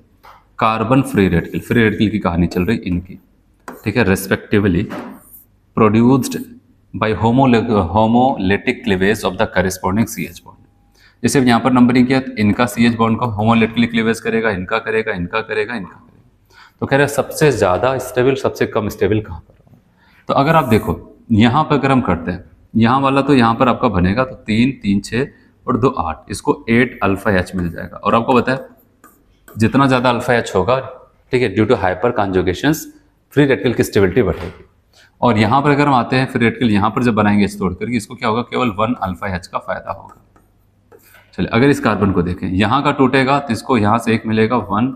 कार्बन फ्री रेडिकल की कहानी चल रही इनकी, ठीक है, respectively produced by homolytic cleavage of the corresponding CH bond. जैसे यहाँ पर नंबरिंग किया तो इनका CH बॉन्ड को होमोलेटिकली क्लीवेज करेगा, इनका करेगा, इनका करेगा, इनका करेगा। तो कह रहे हैं सबसे ज़्यादा स्टेबल सबसे कम स्टेबल कहाँ पर होगा। तो अगर आप देखो यहाँ पर अगर हम करते हैं, यहाँ वाला तो यहाँ पर आपका बनेगा तो 3 3 6 और 2 8, इसको 8 अल्फा H मिल जाएगा। और आपको बताया जितना ज़्यादा अल्फा H होगा, ठीक है, due to hyper conjugations free radical की स्टेबिलिटी बढ़ेगी। और यहाँ पर अगर हम आते हैं फ्री रेडिकल यहाँ पर जब बनाएंगे इस तोड़ करके, इसको क्या होगा, केवल 1 अल्फा H का फायदा होगा। चलिए अगर इस कार्बन को देखें, यहाँ का टूटेगा तो इसको यहाँ से एक मिलेगा 1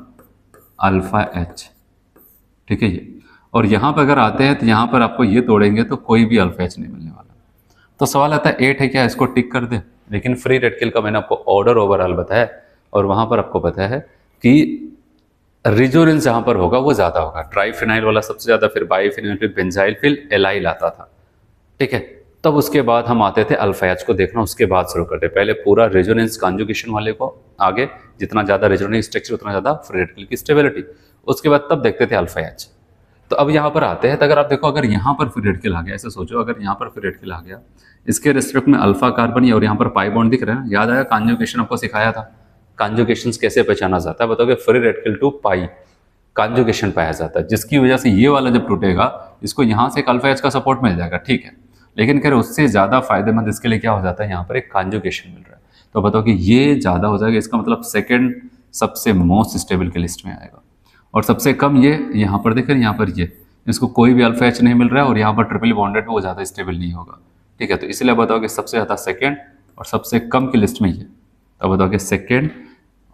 अल्फा H, ठीक है ये। और यहाँ पर अगर आते हैं तो यहाँ पर आपको ये तोड़ेंगे तो कोई भी अल्फा H नहीं मिलने वाला। तो सवाल आता है 8 है क्या, इसको टिक कर दे। लेकिन फ्री रेडिकल का मैंने आपको ऑर्डर ओवरऑल बताया और वहाँ पर आपको पता है कि रिजोनेंस जहाँ पर होगा वो ज़्यादा होगा, ट्राइफिनाइल वाला सबसे ज़्यादा, फिर बाईफिनाइल, फिर बेंजाइल, फिर एलाइल आता था, ठीक है। तब उसके बाद हम आते थे अल्फा H को देखना, उसके बाद शुरू करते, पहले पूरा रेजोनेंस कॉन्जुगेशन वाले को आगे, जितना ज़्यादा रेजोनेंस स्ट्रक्चर उतना ज़्यादा फ्री रेडिकल की स्टेबिलिटी, उसके बाद तब देखते थे अल्फा H। तो अब यहाँ पर आते हैं, तो अगर आप देखो अगर यहाँ पर फ्री रेडिकल आ गया, ऐसे सोचो अगर यहाँ पर फ्री रेडिकल आ गया, इसके रिस्पेक्ट में अल्फा कार्बन और यहाँ पर पाई बॉन्ड दिख रहा है ना, याद आया कॉन्जुगेशन आपको सिखाया था, कॉन्जुगेशन कैसे पहचाना जाता है, बताओगे free radical to pi conjugation पाया जाता है, जिसकी वजह से ये वाला जब टूटेगा इसको यहाँ से एक अल्फा H का सपोर्ट मिल जाएगा, ठीक है। लेकिन कह रहे उससे ज़्यादा फायदेमंद इसके लिए क्या हो जाता है, यहाँ पर एक कॉन्जुगेशन मिल रहा है, तो बताओ कि ये ज़्यादा हो जाएगा, इसका मतलब सेकेंड सबसे मोस्ट स्टेबल के लिस्ट में आएगा। और सबसे कम ये यहाँ पर देखें, यहाँ पर ये इसको कोई भी अल्फा H नहीं मिल रहा है और यहाँ पर ट्रिपल बॉन्डेड में वो ज़्यादा स्टेबल नहीं होगा, ठीक है। तो इसलिए बताओ कि सबसे ज़्यादा सेकेंड और सबसे कम की लिस्ट में ये, तो बताओ कि सेकेंड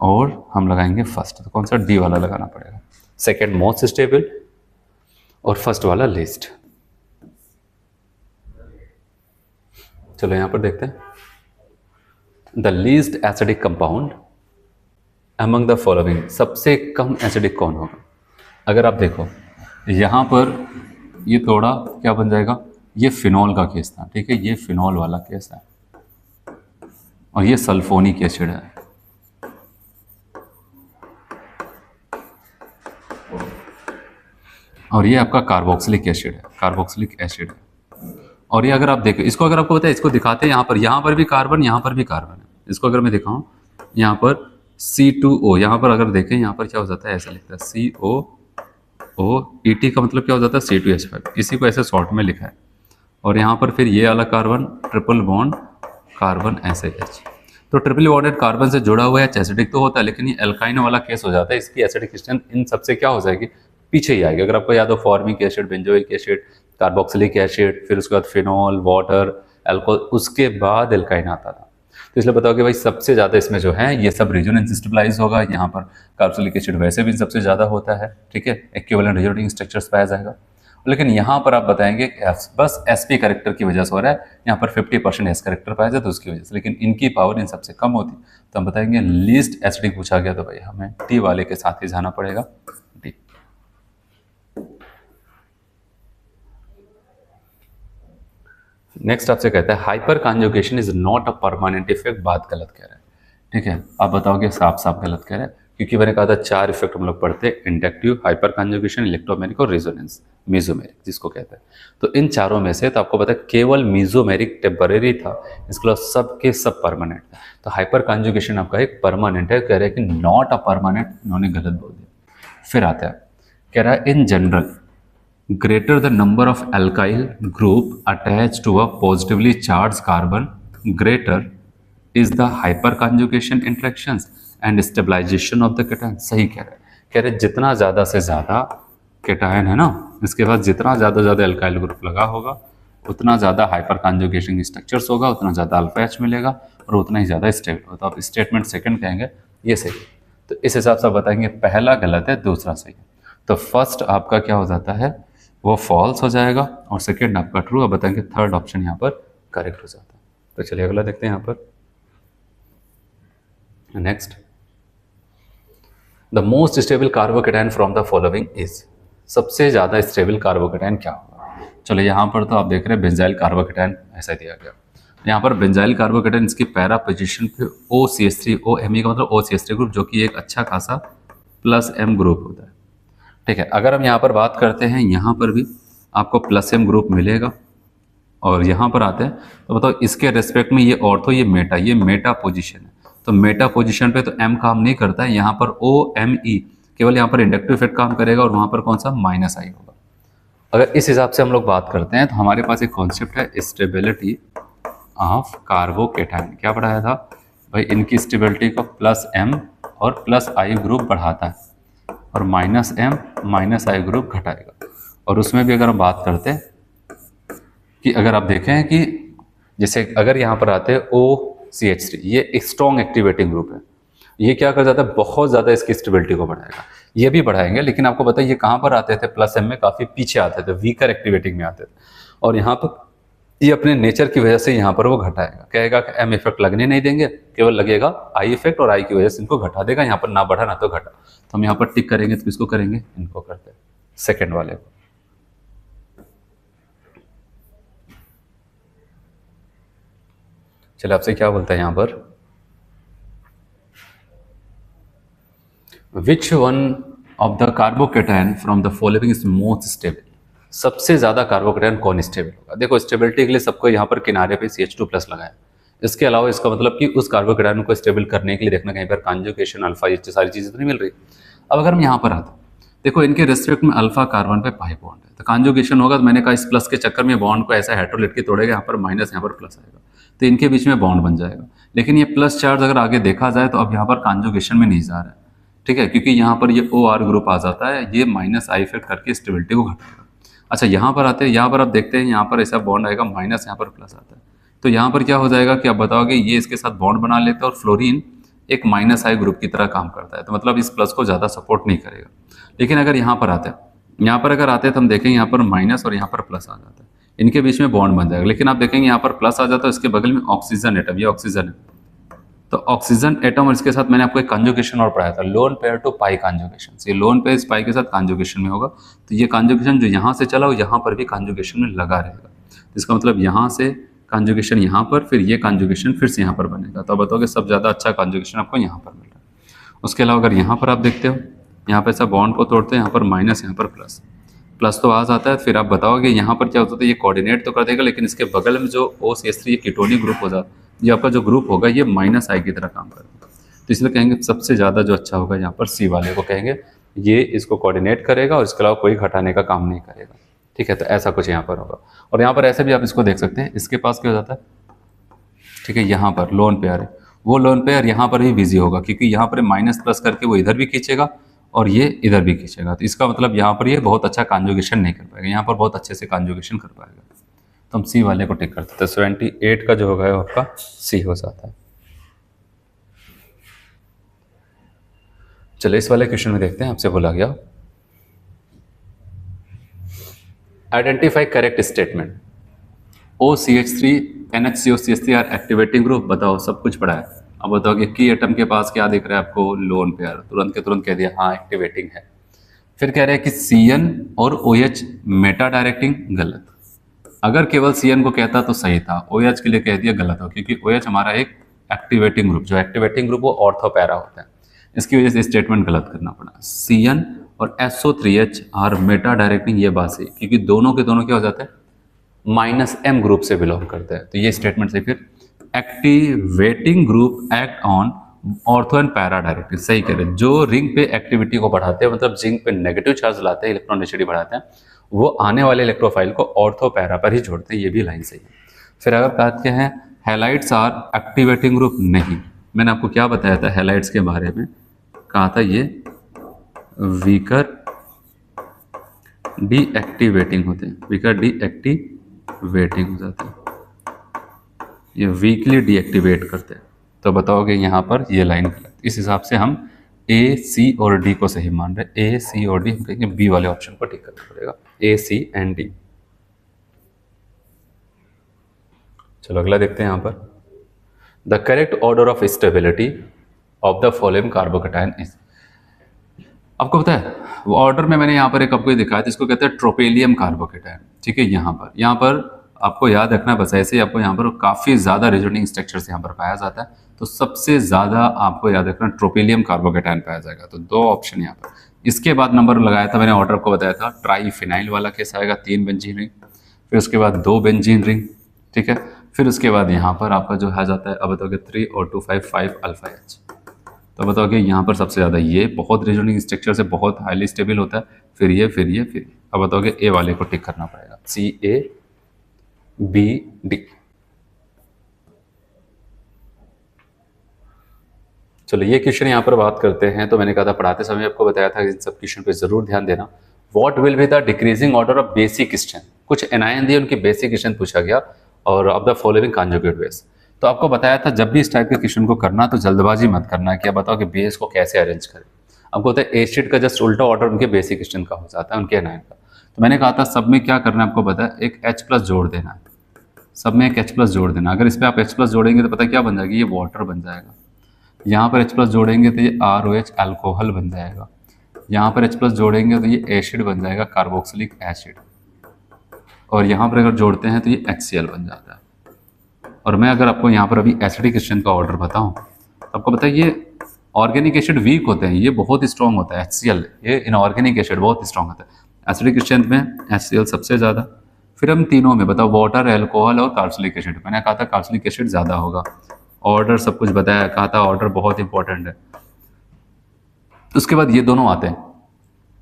और हम लगाएंगे फर्स्ट, तो कौन सा, डी वाला लगाना पड़ेगा, सेकेंड मोस्ट स्टेबल और फर्स्ट वाला लीस्ट। चलो यहाँ पर देखते हैं, the least acidic compound among the following, सबसे कम एसिडिक कौन होगा। अगर आप देखो यहाँ पर ये थोड़ा क्या बन जाएगा, ये फिनॉल का केस था, ठीक है, ये फिनॉल वाला केस है और ये सल्फोनिक एसिड है, और ये आपका कार्बोक्सिलिक एसिड है, कार्बोक्सिलिक एसिड है। और ये अगर आप देखो इसको, अगर आपको पता है इसको दिखाते हैं, यहाँ पर भी कार्बन, यहाँ पर भी कार्बन है। इसको अगर मैं दिखाऊं, यहाँ पर C2O, यहाँ पर अगर देखें यहाँ पर क्या हो जाता है, ऐसा लिखता है COOET का मतलब क्या हो जाता है C2H5, इसी को ऐसे शॉर्ट में लिखा है। और यहाँ पर फिर ये वाला carbon triple bond carbon SH, तो ट्रिपल बॉन्डेड कार्बन से जुड़ा हुआ है, एसिडिक तो होता है, लेकिन ये एल्काइन वाला केस हो जाता है, इसकी एसिडिक स्ट्रेंथ इन सबसे क्या हो जाएगी, पीछे ही आएगी। अगर आपको याद हो formic acid, benzoic acid, carboxylic acid, फिर उसके बाद फिनॉल, वाटर, अल्कोहल, उसके बाद एल्काइन आता था। तो इसलिए बताओ कि भाई सबसे ज़्यादा इसमें जो है ये सब रेजोनेंस स्टेबलाइज होगा, यहाँ पर कार्बोक्सिलिक एसिड वैसे भी सबसे ज़्यादा होता है, ठीक है, इक्विवेलेंट रेजोनेटिंग स्ट्रक्चर्स पाया जाएगा। लेकिन यहाँ पर आप बताएंगे बस SP कैरेक्टर की वजह से हो रहा है, यहाँ पर 50% S कैरेक्टर पाया जाता है उसकी वजह से, लेकिन इनकी पावर इन सबसे कम होती, तो हम बताएंगे लीस्ट एसिडिक पूछा गया तो भाई हमें टी वाले के साथ ही जाना पड़ेगा, डी। नेक्स्ट आपसे कहता है hyper conjugation is not a permanent effect, बात गलत कह रहा है। ठीक है, आप बताओगे साफ साफ गलत कह रहा है, क्योंकि मैंने कहा था 4 इफेक्ट हम लोग पढ़ते हैं, इंडक्टिव, हाइपर कॉन्जुगेशन, इलेक्ट्रोमेरिक और रेजोनेंस, मीजोमेरिक जिसको कहते हैं। तो इन चारों में से तो आपको पता है केवल मीजोमेरिक टेम्परेरी था, इसके अलावा सब के सब परमानेंट था। तो हाइपर कॉन्जुगेशन आपका एक परमानेंट है, कह रहे हैं कि नॉट अ परमानेंट, इन्होंने गलत बोल दिया। फिर आता है, कह रहा है in general greater the number of alkyl group attached to a positively charged carbon, greater is the hyperconjugation interactions and stabilization of the cation। सही कह रहे हैं जितना ज़्यादा से ज़्यादा केटायन है ना, इसके बाद जितना ज़्यादा एल्काइल ग्रुप लगा होगा उतना ज़्यादा हाइपर कॉन्जुगेशन स्ट्रक्चर्स होगा, उतना ज़्यादा अल्फा एच मिलेगा और उतना ही ज़्यादा स्टेबल होगा। तो आप स्टेटमेंट सेकंड कहेंगे ये सही। तो इस हिसाब से आप बताएंगे पहला गलत है, दूसरा सही है। तो फर्स्ट आपका क्या हो जाता है, वो फॉल्स हो जाएगा और सेकेंड आपका ट्रू। अब बताएंगे थर्ड ऑप्शन यहाँ पर करेक्ट हो जाता है। तो चलिए अगला देखते हैं यहाँ पर। Next, the most stable carbocation from the following is, सबसे ज़्यादा स्टेबल कार्बोकेटायन क्या होगा। चलो यहाँ पर तो आप देख रहे हैं बेंजाइल कार्बोकेटायन ऐसा दिया गया। यहाँ पर बेंजाइल कार्बोकेटायन इसकी पैरा पोजिशन पे OCH3, OMe का मतलब OCH3 ग्रुप, जो कि एक अच्छा खासा +M ग्रुप होता है। ठीक है, अगर हम यहाँ पर बात करते हैं, यहाँ पर भी आपको +M ग्रुप मिलेगा और यहाँ पर आते हैं तो बताओ इसके रेस्पेक्ट में ये ऑर्थो, ये मेटा पोजीशन है। तो मेटा पोजीशन पे तो M काम नहीं करता है, यहाँ पर OMe केवल यहाँ पर इंडक्टिव इफेक्ट काम करेगा और वहाँ पर कौन सा -I होगा। अगर इस हिसाब से हम लोग बात करते हैं तो हमारे पास एक कॉन्सेप्ट है स्टेबिलिटी ऑफ कार्बोकेटायन। क्या पढ़ाया था भाई, इनकी स्टेबिलिटी को +M और +I ग्रुप बढ़ाता है और -M -I ग्रुप घटाएगा। और उसमें भी अगर हम बात करते हैं कि अगर आप देखें कि जैसे अगर यहाँ पर आते हैं OCH3, ये एक स्ट्रॉन्ग एक्टिवेटिंग ग्रुप है, ये क्या कर जाता है, बहुत ज़्यादा इसकी स्टेबिलिटी को बढ़ाएगा। ये भी बढ़ाएंगे, लेकिन आपको पता है ये कहाँ पर आते थे, +M में काफ़ी पीछे आते थे, वीकर एक्टिवेटिंग में आते थे। और यहाँ पर ये अपने नेचर की वजह से यहाँ पर वो घटाएगा, कहेगा कि M इफेक्ट लगने नहीं देंगे, केवल लगेगा I इफेक्ट और I की वजह से इनको घटा देगा, यहाँ पर ना बढ़ा ना तो घटा। तो हम यहाँ पर टिक करेंगे तो किसको करेंगे, इनको करते हैं सेकेंड वाले को। चलिए आपसे क्या बोलता है यहाँ पर, विच one of the carbocation from the following is most stable, सबसे ज्यादा कार्बोकेटायन कौन स्टेबल होगा। देखो स्टेबिलिटी के लिए सबको यहाँ पर किनारे पे CH2+ लगाया, इसके अलावा इसका मतलब कि उस कार्बोकेटायन को स्टेबल करने के लिए देखना कहीं पर कॉन्जुगेशन अल्फा, ये सारी चीजें तो नहीं मिल रही। अब अगर हम यहाँ पर आते देखो इनके रेस्पेक्ट में अल्फा कार्बन पे पाई बॉन्ड है, तो कॉन्जुगेशन होगा। तो मैंने कहा इस प्लस के चक्कर में बॉन्ड को ऐसा हेटेरोलेट के तोड़ेगा, यहाँ पर माइनस, यहाँ पर प्लस आएगा, तो इनके बीच में बॉन्ड बन जाएगा। लेकिन ये प्लस चार्ज अगर आगे देखा जाए तो अब यहाँ पर कॉन्जुगेशन में नहीं जा रहा है, ठीक है, क्योंकि यहाँ पर ये OR ग्रुप आ जाता है, ये -I इफेक्ट करके स्टेबिलिटी को घटाएगा। अच्छा यहाँ पर आते हैं, यहाँ पर आप देखते हैं यहाँ पर ऐसा बॉन्ड आएगा माइनस, यहाँ पर प्लस आता है, तो यहाँ पर क्या हो जाएगा कि आप बताओगे ये इसके साथ बॉन्ड बना लेते हैं और फ्लोरीन एक -I ग्रुप की तरह काम करता है, तो मतलब इस प्लस को ज़्यादा सपोर्ट नहीं करेगा। लेकिन अगर यहाँ पर आते हैं, यहाँ पर अगर आते हैं तो हम देखेंगे यहाँ पर माइनस और यहाँ पर प्लस आ जाता है, इनके बीच में बॉन्ड बन जाएगा। लेकिन आप देखेंगे यहाँ पर प्लस आ जाता है, इसके बगल में ऑक्सीजन एटम, ये ऑक्सीजन है, तो ऑक्सीजन एटम और इसके साथ मैंने आपको एक कॉन्जुगेशन और पढ़ाया था, lone pair to pi conjugation. ये लोन पेयर इस पाई के साथ कॉन्जुगेशन में होगा, तो ये कॉन्जुगेशन जो यहाँ से चला वो यहाँ पर भी कॉन्जुगेशन में लगा रहेगा। इसका मतलब यहाँ से कॉन्जुगेशन यहाँ पर, फिर ये कॉन्जुगेशन फिर से यहाँ पर बनेगा। तो आप बताओगे सब ज़्यादा अच्छा कॉन्जुगेशन आपको यहाँ पर मिल रहा है। उसके अलावा अगर यहाँ पर आप देखते हो, यहाँ पर ऐसा बॉन्ड को तोड़ते हैं, यहाँ पर माइनस, यहाँ पर प्लस, प्लस तो आ जाता है, फिर आप बताओगे यहाँ पर क्या होता है, ये कोऑर्डिनेट तो कर देगा, लेकिन इसके बगल में जो OCH3 ये कीटोनिक ग्रुप हो जाता है, ये आपका जो ग्रुप होगा ये -I की तरह काम करेगा। तो इसलिए कहेंगे सबसे ज़्यादा जो अच्छा होगा यहाँ पर C वाले को कहेंगे, ये इसको कोऑर्डिनेट करेगा और इसके अलावा कोई घटाने का काम नहीं करेगा, ठीक है। तो ऐसा कुछ यहाँ पर होगा। और यहाँ पर ऐसे भी आप इसको देख सकते हैं, इसके पास क्या हो जाता है, ठीक है, यहाँ पर लोन पेयर है, वो लोन पेयर यहाँ पर भी बिजी होगा, क्योंकि यहाँ पर माइनस प्लस करके वो इधर भी खींचेगा और ये इधर भी खींचेगा। तो इसका मतलब यहाँ पर ये बहुत अच्छा कॉन्जुगेशन नहीं कर पाएगा, यहाँ पर बहुत अच्छे से कॉन्जुगेशन कर पाएगा। तो हम C वाले को टिक करते थे। 78 का जो होगा वो आपका C हो जाता है। चलिए इस वाले क्वेश्चन में देखते हैं, आपसे बोला गया identify correct statement, OCH3 NHCOCH3 are activating group. बताओ सब कुछ पढ़ा है, अब बताओ कि की एटम के पास क्या दिख रहा है आपको, लोन पेयर, तुरंत के तुरंत कह दिया हाँ एक्टिवेटिंग है। फिर कह रहे हैं कि CN और OH मेटा डायरेक्टिंग, गलत। अगर केवल CN को कहता तो सही था, OH के लिए कह दिया गलत हो, क्योंकि OH हमारा एक एक्टिवेटिंग ग्रुप, जो एक्टिवेटिंग ग्रुप वो ऑर्थो पैरा होता है, इसकी वजह से स्टेटमेंट गलत करना पड़ा। CN और SO3H आर मेटा डायरेक्टिंग, ये बात सही, क्योंकि दोनों के दोनों क्या हो जाते हैं, -M ग्रुप से बिलोंग करते हैं, तो ये स्टेटमेंट सही। फिर activating group act on ortho and para directive, सही कह रहे हैं, जो रिंग पे एक्टिविटी को बढ़ाते हैं, मतलब जिंक पे नेगेटिव चार्ज लाते हैं, इलेक्ट्रॉन डेंसिटी बढ़ाते हैं, वो आने वाले इलेक्ट्रोफाइल को ऑर्थो पैरा पर ही जोड़ते हैं, ये भी लाइन सही है। फिर अगर कहते हैं हैलाइड्स आर एक्टिवेटिंग ग्रुप, नहीं, मैंने आपको क्या बताया था हैलाइड्स के बारे में, कहा था ये वीकर डीएक्टिवेटिंग होते हैं, वीकर डीएक्टिवेटिंग हो जाते हैं, ये वीकली डीएक्टिवेट करते हैं। तो बताओगे यहाँ पर ये लाइन गलत। इस हिसाब से हम A, C और D को सही मान रहे हैं। A, C और D, हम कहेंगे B वाले ऑप्शन को टिक करना पड़ेगा, A, C एंड D। चलो अगला देखते हैं यहाँ पर, the correct order of stability of the following carbocation is. आपको पता है वो ऑर्डर में मैंने यहाँ पर एक आपको ये दिखाया जिसको कहते हैं ट्रोपेलियम कार्बोकेटायन, ठीक है। यहाँ पर आपको याद रखना, बस ऐसे ही आपको यहाँ पर काफ़ी ज़्यादा रिजोनिंग स्ट्रक्चर्स यहाँ पर पाया जाता है, तो सबसे ज़्यादा आपको याद रखना ट्रोपेलियम कार्बोकेटायन पाया जाएगा, तो 2 ऑप्शन यहाँ पर। इसके बाद नंबर लगाया था मैंने, ऑर्डर को बताया था, ट्राईफिनाइल वाला केस आएगा, 3 बेंजीन रिंग, फिर उसके बाद 2 बेंजीन रिंग, ठीक है। फिर उसके बाद यहाँ पर आपका जो है जाता है, अब बताओगे 3 और 2 5 अल्फा H, तो बताओगे यहाँ पर सबसे ज़्यादा ये बहुत रिजोनिंग स्ट्रक्चर से बहुत हाईली स्टेबल होता है, फिर ये, अब बताओगे ए वाले को टिक करना पड़ेगा, CA B D। चलो ये क्वेश्चन यहाँ पर बात करते हैं, तो मैंने कहा था पढ़ाते समय आपको बताया था इन सब क्वेश्चन पे जरूर ध्यान देना। What will be the decreasing order of basic strain, कुछ एनायन दिए, उनकी बेसिक स्ट्रेन पूछा गया, और of the following conjugate base. तो आपको बताया था जब भी इस टाइप के क्वेश्चन को करना तो जल्दबाजी मत करना, क्या बताओ कि बेस को कैसे अरेंज करें। आपको होता है एसिड का जस्ट उल्टा ऑर्डर उनके बेसिक स्ट्रेन का हो जाता है, उनके एनायन का। तो मैंने कहा था सब में क्या करना है आपको पता है, एक H+ जोड़ देना है, सब में एक H+ जोड़ देना। अगर इस पर आप H+ जोड़ेंगे तो पता क्या बन जाएगी, ये वाटर बन जाएगा। यहाँ पर H+ जोड़ेंगे तो ये ROH अल्कोहल बन जाएगा। यहाँ पर H+ जोड़ेंगे तो ये एसिड बन जाएगा, कार्बोक्सिलिक एसिड। और यहाँ पर अगर जोड़ते हैं तो ये HCl बन जाता है। और मैं अगर आपको यहाँ पर अभी एसिडिक स्ट्रेन का ऑर्डर बताऊँ तो आपको पता है ये ऑर्गेनिक एसिड वीक होते हैं, ये बहुत स्ट्रॉन्ग होता है HCl, ये इनऑर्गेनिक एसिड बहुत स्ट्रॉन्ग होता है। एसिडिक स्ट्रेंथ में HCl सबसे ज़्यादा। फिर हम तीनों में बताओ वाटर, अल्कोहल और कार्बोक्सिलिक एसिड, मैंने कहा था कार्बोक्सिलिक एसिड ज़्यादा होगा। ऑर्डर सब कुछ बताया, कहा था ऑर्डर बहुत इंपॉर्टेंट है। उसके बाद ये दोनों आते हैं,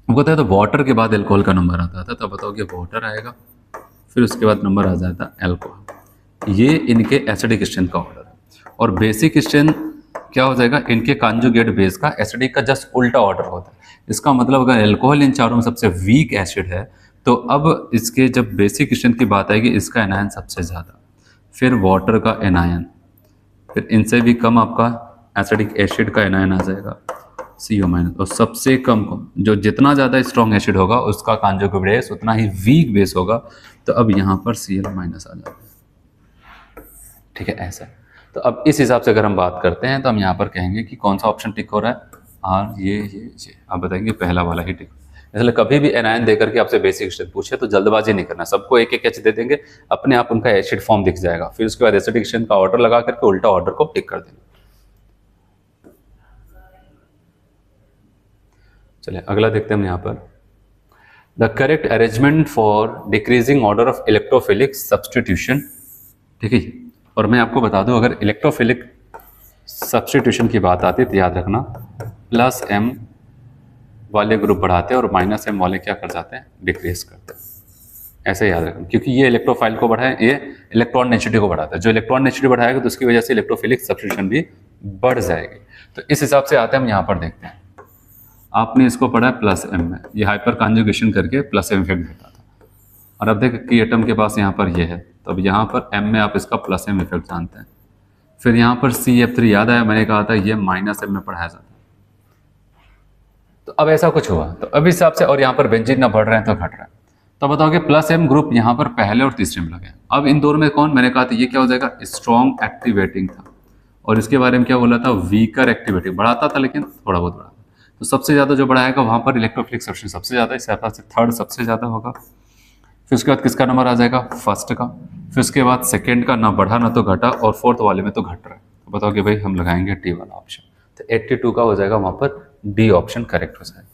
वो कहता है तो वाटर के बाद अल्कोहल का नंबर आता था, तो बताओ कि वाटर आएगा, फिर उसके बाद नंबर आ जाता है अल्कोहल। ये इनके एसिडिक स्ट्रेंथ का ऑर्डर है। और बेसिक स्ट्रेंथ क्या हो जाएगा, इनके कॉन्जुगेट बेस का एसिडिक का जस्ट उल्टा ऑर्डर होता है। इसका मतलब अगर अल्कोहल इन चारों में सबसे वीक एसिड है, तो अब इसके जब बेसिक स्ट्रेंथ की बात आएगी, इसका एनायन सबसे ज़्यादा, फिर वाटर का एनायन, फिर इनसे भी कम आपका एसिडिक एसिड का एनायन आ जाएगा CO-, और सबसे कम जो जितना ज़्यादा स्ट्रॉन्ग एसिड होगा उसका कॉन्जुगेट बेस उतना ही वीक बेस होगा। तो अब यहाँ पर Cl- आ जाता है, ठीक है, ऐसा। तो अब इस हिसाब से अगर हम बात करते हैं तो हम यहाँ पर कहेंगे कि कौन सा ऑप्शन टिक हो रहा है, और ये आप बताएंगे पहला वाला ही टिक। इसलिए कभी भी एनायन देकर के आपसे बेसिक स्ट्रेंथ पूछे तो जल्दबाजी नहीं करना, सबको एक एक H दे देंगे, अपने आप उनका एसिड फॉर्म दिख जाएगा, फिर उसके बाद एसिडिक स्ट्रेंथ का ऑर्डर लगा करके उल्टा ऑर्डर को टिक कर देना। चलिए अगला देखते हैं हम यहाँ पर, the correct arrangement for decreasing order of electrophilic substitution, ठीक है। और मैं आपको बता दूं अगर इलेक्ट्रोफिलिक सब्सटीट्यूशन की बात आती है तो याद रखना +M वाले ग्रुप बढ़ाते हैं और -M वाले क्या कर जाते हैं, डिक्रीज करते हैं, ऐसे याद रखना, क्योंकि ये इलेक्ट्रोफाइल को बढ़ाए, ये इलेक्ट्रॉन डेंसिटी को बढ़ाता है। जो इलेक्ट्रॉन डेंसिटी बढ़ाएगा तो उसकी वजह से इलेक्ट्रोफिलिक सब्सटीट्यूशन भी बढ़ जाएगी। तो इस हिसाब से आते हैं हम यहाँ पर देखते हैं, आपने इसको पढ़ा है +M में, ये हाइपर कॉन्जुगेशन करके +M इफेक्ट देता था। और अब देख कि एटम के पास यहाँ पर ये है, तो अब यहाँ पर M में आप इसका +M इफेक्ट जानते हैं। फिर यहाँ पर CF3 याद आया, मैंने कहा था ये -M में पढ़ाया जाता है। तो अब ऐसा कुछ हुआ, तो अब इस हिसाब से, और यहाँ पर बेंजीन ना बढ़ रहे हैं तो घट रहा है, तो बताओगे +M ग्रुप यहाँ पर पहले और तीसरे में लगे। अब इन दोनों में कौन, मैंने कहा था ये क्या हो जाएगा, स्ट्रॉन्ग एक्टिवेटिंग था, और इसके बारे में क्या बोला था, वीकर एक्टिवेटिंग, बढ़ाता था लेकिन थोड़ा बहुत बढ़ाता। तो सबसे ज़्यादा जो बढ़ाएगा वहाँ पर इलेक्ट्रोफिलिक सब्सटीट्यूशन सबसे ज़्यादा, इस हिसाब से थर्ड सबसे ज़्यादा होगा। फिर उसके बाद किसका नंबर आ जाएगा, फर्स्ट का, फिर उसके बाद सेकेंड का, ना बढ़ा ना तो घटा, और फोर्थ वाले में तो घट रहा है। तो बताओ कि भाई हम लगाएंगे डी वाला ऑप्शन। तो 82 का हो जाएगा वहां पर डी ऑप्शन करेक्ट हो जाएगा।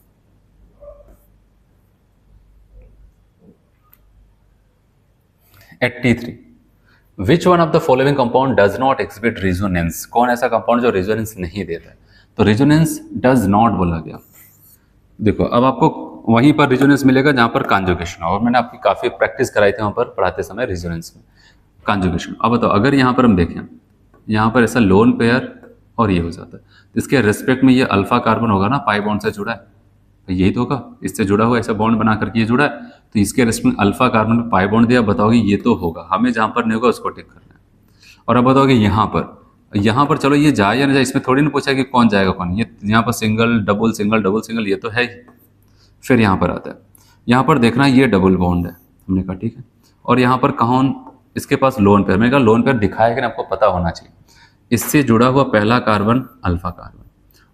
83, विच one of the following compound does not exhibit resonance, कौन ऐसा कंपाउंड जो रेजोनेंस नहीं देता है। तो रेजोनेंस डज नॉट बोला गया। देखो अब आपको वहीं पर रेजोनेंस मिलेगा जहां पर कॉन्जुगेशन, और मैंने आपकी काफी प्रैक्टिस कराई थी वहां पर पढ़ाते समय रेजोनेंस में कॉन्जुगेशन। अब बताओ अगर यहाँ पर हम देखें, यहाँ पर ऐसा लोन पेयर और ये हो जाता है, तो इसके रेस्पेक्ट में ये अल्फा कार्बन होगा ना, पाई बॉन्ड से जुड़ा है, तो यही तो होगा, इससे जुड़ा हुआ ऐसा बॉन्ड बना करके ये जुड़ा है, तो इसके रेस्पेक्ट में अल्फा कार्बन में पाई बॉन्ड दिया। बताओगे ये तो होगा, हमें जहां पर नहीं होगा उसको टिक करना है। और अब बताओगे यहाँ पर चलो ये जाए या ना जाए, इसमें थोड़ी ना पूछा कि कौन जाएगा कौन, ये यहाँ पर single double single double single ये तो है ही। फिर यहाँ पर आता है, यहाँ पर देखना ये डबल बॉन्ड है, हमने कहा ठीक है, और यहाँ पर कौन इसके पास लोन पेयर, मैंने कहा लोन पेयर दिखाया कि आपको पता होना चाहिए। इससे जुड़ा हुआ पहला कार्बन अल्फा कार्बन,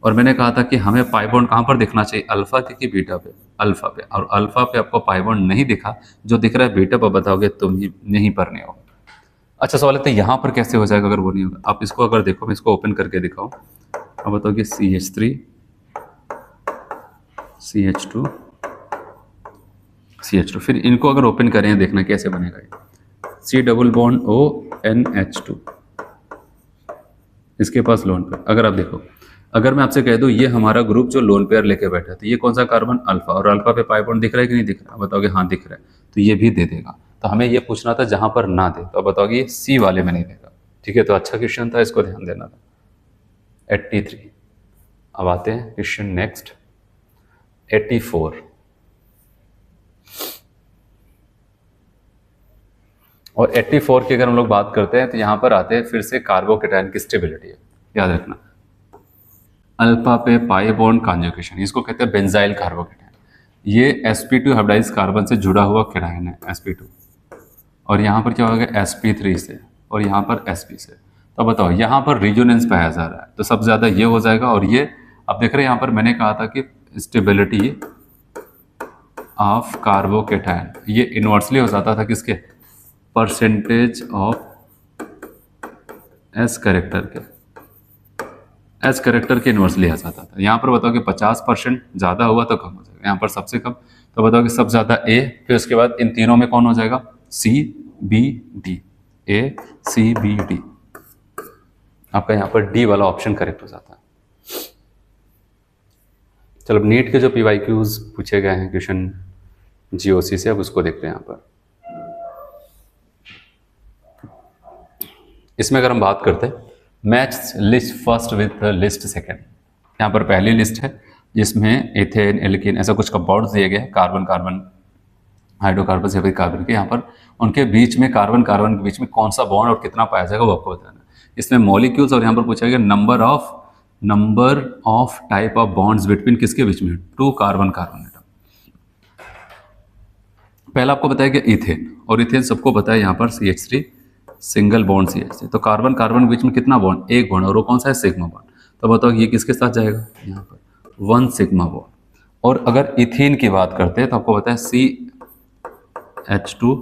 और मैंने कहा था कि हमें पाई बॉन्ड कहाँ पर दिखना चाहिए, अल्फा की बीटा पे, अल्फा पे, और अल्फा पे आपको पाई बॉन्ड नहीं दिखा, जो दिख रहा है बीटा पर, बताओगे तुम ही यहीं पर नहीं हो। अच्छा सवाल है तो यहाँ पर कैसे हो जाएगा अगर वो नहीं होगा। आप इसको अगर देखो, मैं इसको ओपन करके दिखाऊं, अब बताओगे CH3 CH2 CH2, फिर इनको अगर ओपन करें देखना कैसे बनेगा ये, C double bond O NH2, इसके पास लोन पेयर। अगर आप देखो, अगर मैं आपसे कह दूं ये हमारा ग्रुप जो लोन पेयर लेके बैठा है, तो ये कौन सा कार्बन अल्फा, और अल्फा पे पाई बॉन्ड दिख रहा है कि नहीं दिख रहा, बताओगे हाँ दिख रहा है, तो ये भी दे देगा। तो हमें ये पूछना था जहां पर ना दे, तो अब बताओगे ये सी वाले में नहीं देगा। ठीक है, तो अच्छा क्वेश्चन था, इसको ध्यान देना था। 83। अब आते हैं क्वेश्चन नेक्स्ट 84। और 84 की अगर हम लोग बात करते हैं तो यहां पर आते हैं फिर से कार्बोकेटायन की स्टेबिलिटी है, याद रखना अल्फा पे पाई बॉन्ड कॉन्जुगेशन, इसको कहते हैं बेंजाइल कार्बोकेटायन। ये sp2 हाइब्रिडाइज कार्बन से जुड़ा हुआ केटायन है sp2, और यहाँ पर क्या होगा sp3 से, और यहाँ पर sp से। तो बताओ यहाँ पर रिजोनेंस पाया जा रहा है, तो सबसे ज्यादा ये हो जाएगा। और ये अब देख रहे हैं यहाँ पर मैंने कहा था कि स्टेबिलिटी ऑफ कार्बोकेटायन ये इनवर्सली हो जाता था किसके, परसेंटेज ऑफ एस कैरेक्टर के, एस कैरेक्टर के इनवर्सली आ जाता था। यहाँ पर बताओ कि 50% ज़्यादा हुआ तो कम हो जाएगा, यहाँ पर सबसे कम, तो बताओ कि सब ज़्यादा ए, फिर उसके बाद इन तीनों में कौन हो जाएगा, सी बी डी, ए सी बी डी, आपका यहाँ पर डी वाला ऑप्शन करेक्ट हो जाता है। चलो अब नीट के जो PYQs पूछे गए हैं क्वेश्चन GOC से, अब उसको देखते हैं। यहाँ पर इसमें अगर हम बात करते हैं match list first with list second, यहाँ पर पहली लिस्ट है जिसमें एथेन एल्कीन ऐसा कुछ कंपाउंड्स दिए गए हैं, कार्बन कार्बन हाइड्रोकार्बन से कार्बन के, यहाँ पर उनके बीच में कार्बन कार्बन के बीच में कौन सा बॉन्ड और कितना पाया जाएगा वो आपको बताना है। इसमें मॉलिक्यूल्स, और यहाँ पर पूछा गया number of type of bonds between किसके बीच में, 2 कार्बन कार्बन एटम। पहला आपको बताया गया इथेन, और इथेन सबको बताया यहाँ पर CH3 सिंगल बॉन्ड CH3, तो कार्बन कार्बन के बीच में कितना बॉन्ड, एक बॉन्ड, और वो कौन सा है, सिग्मा बॉन्ड। तो बताओ ये किसके साथ जाएगा, यहाँ पर 1 सिग्मा बॉन्ड। और अगर इथीन की बात करते हैं तो आपको बताया CH2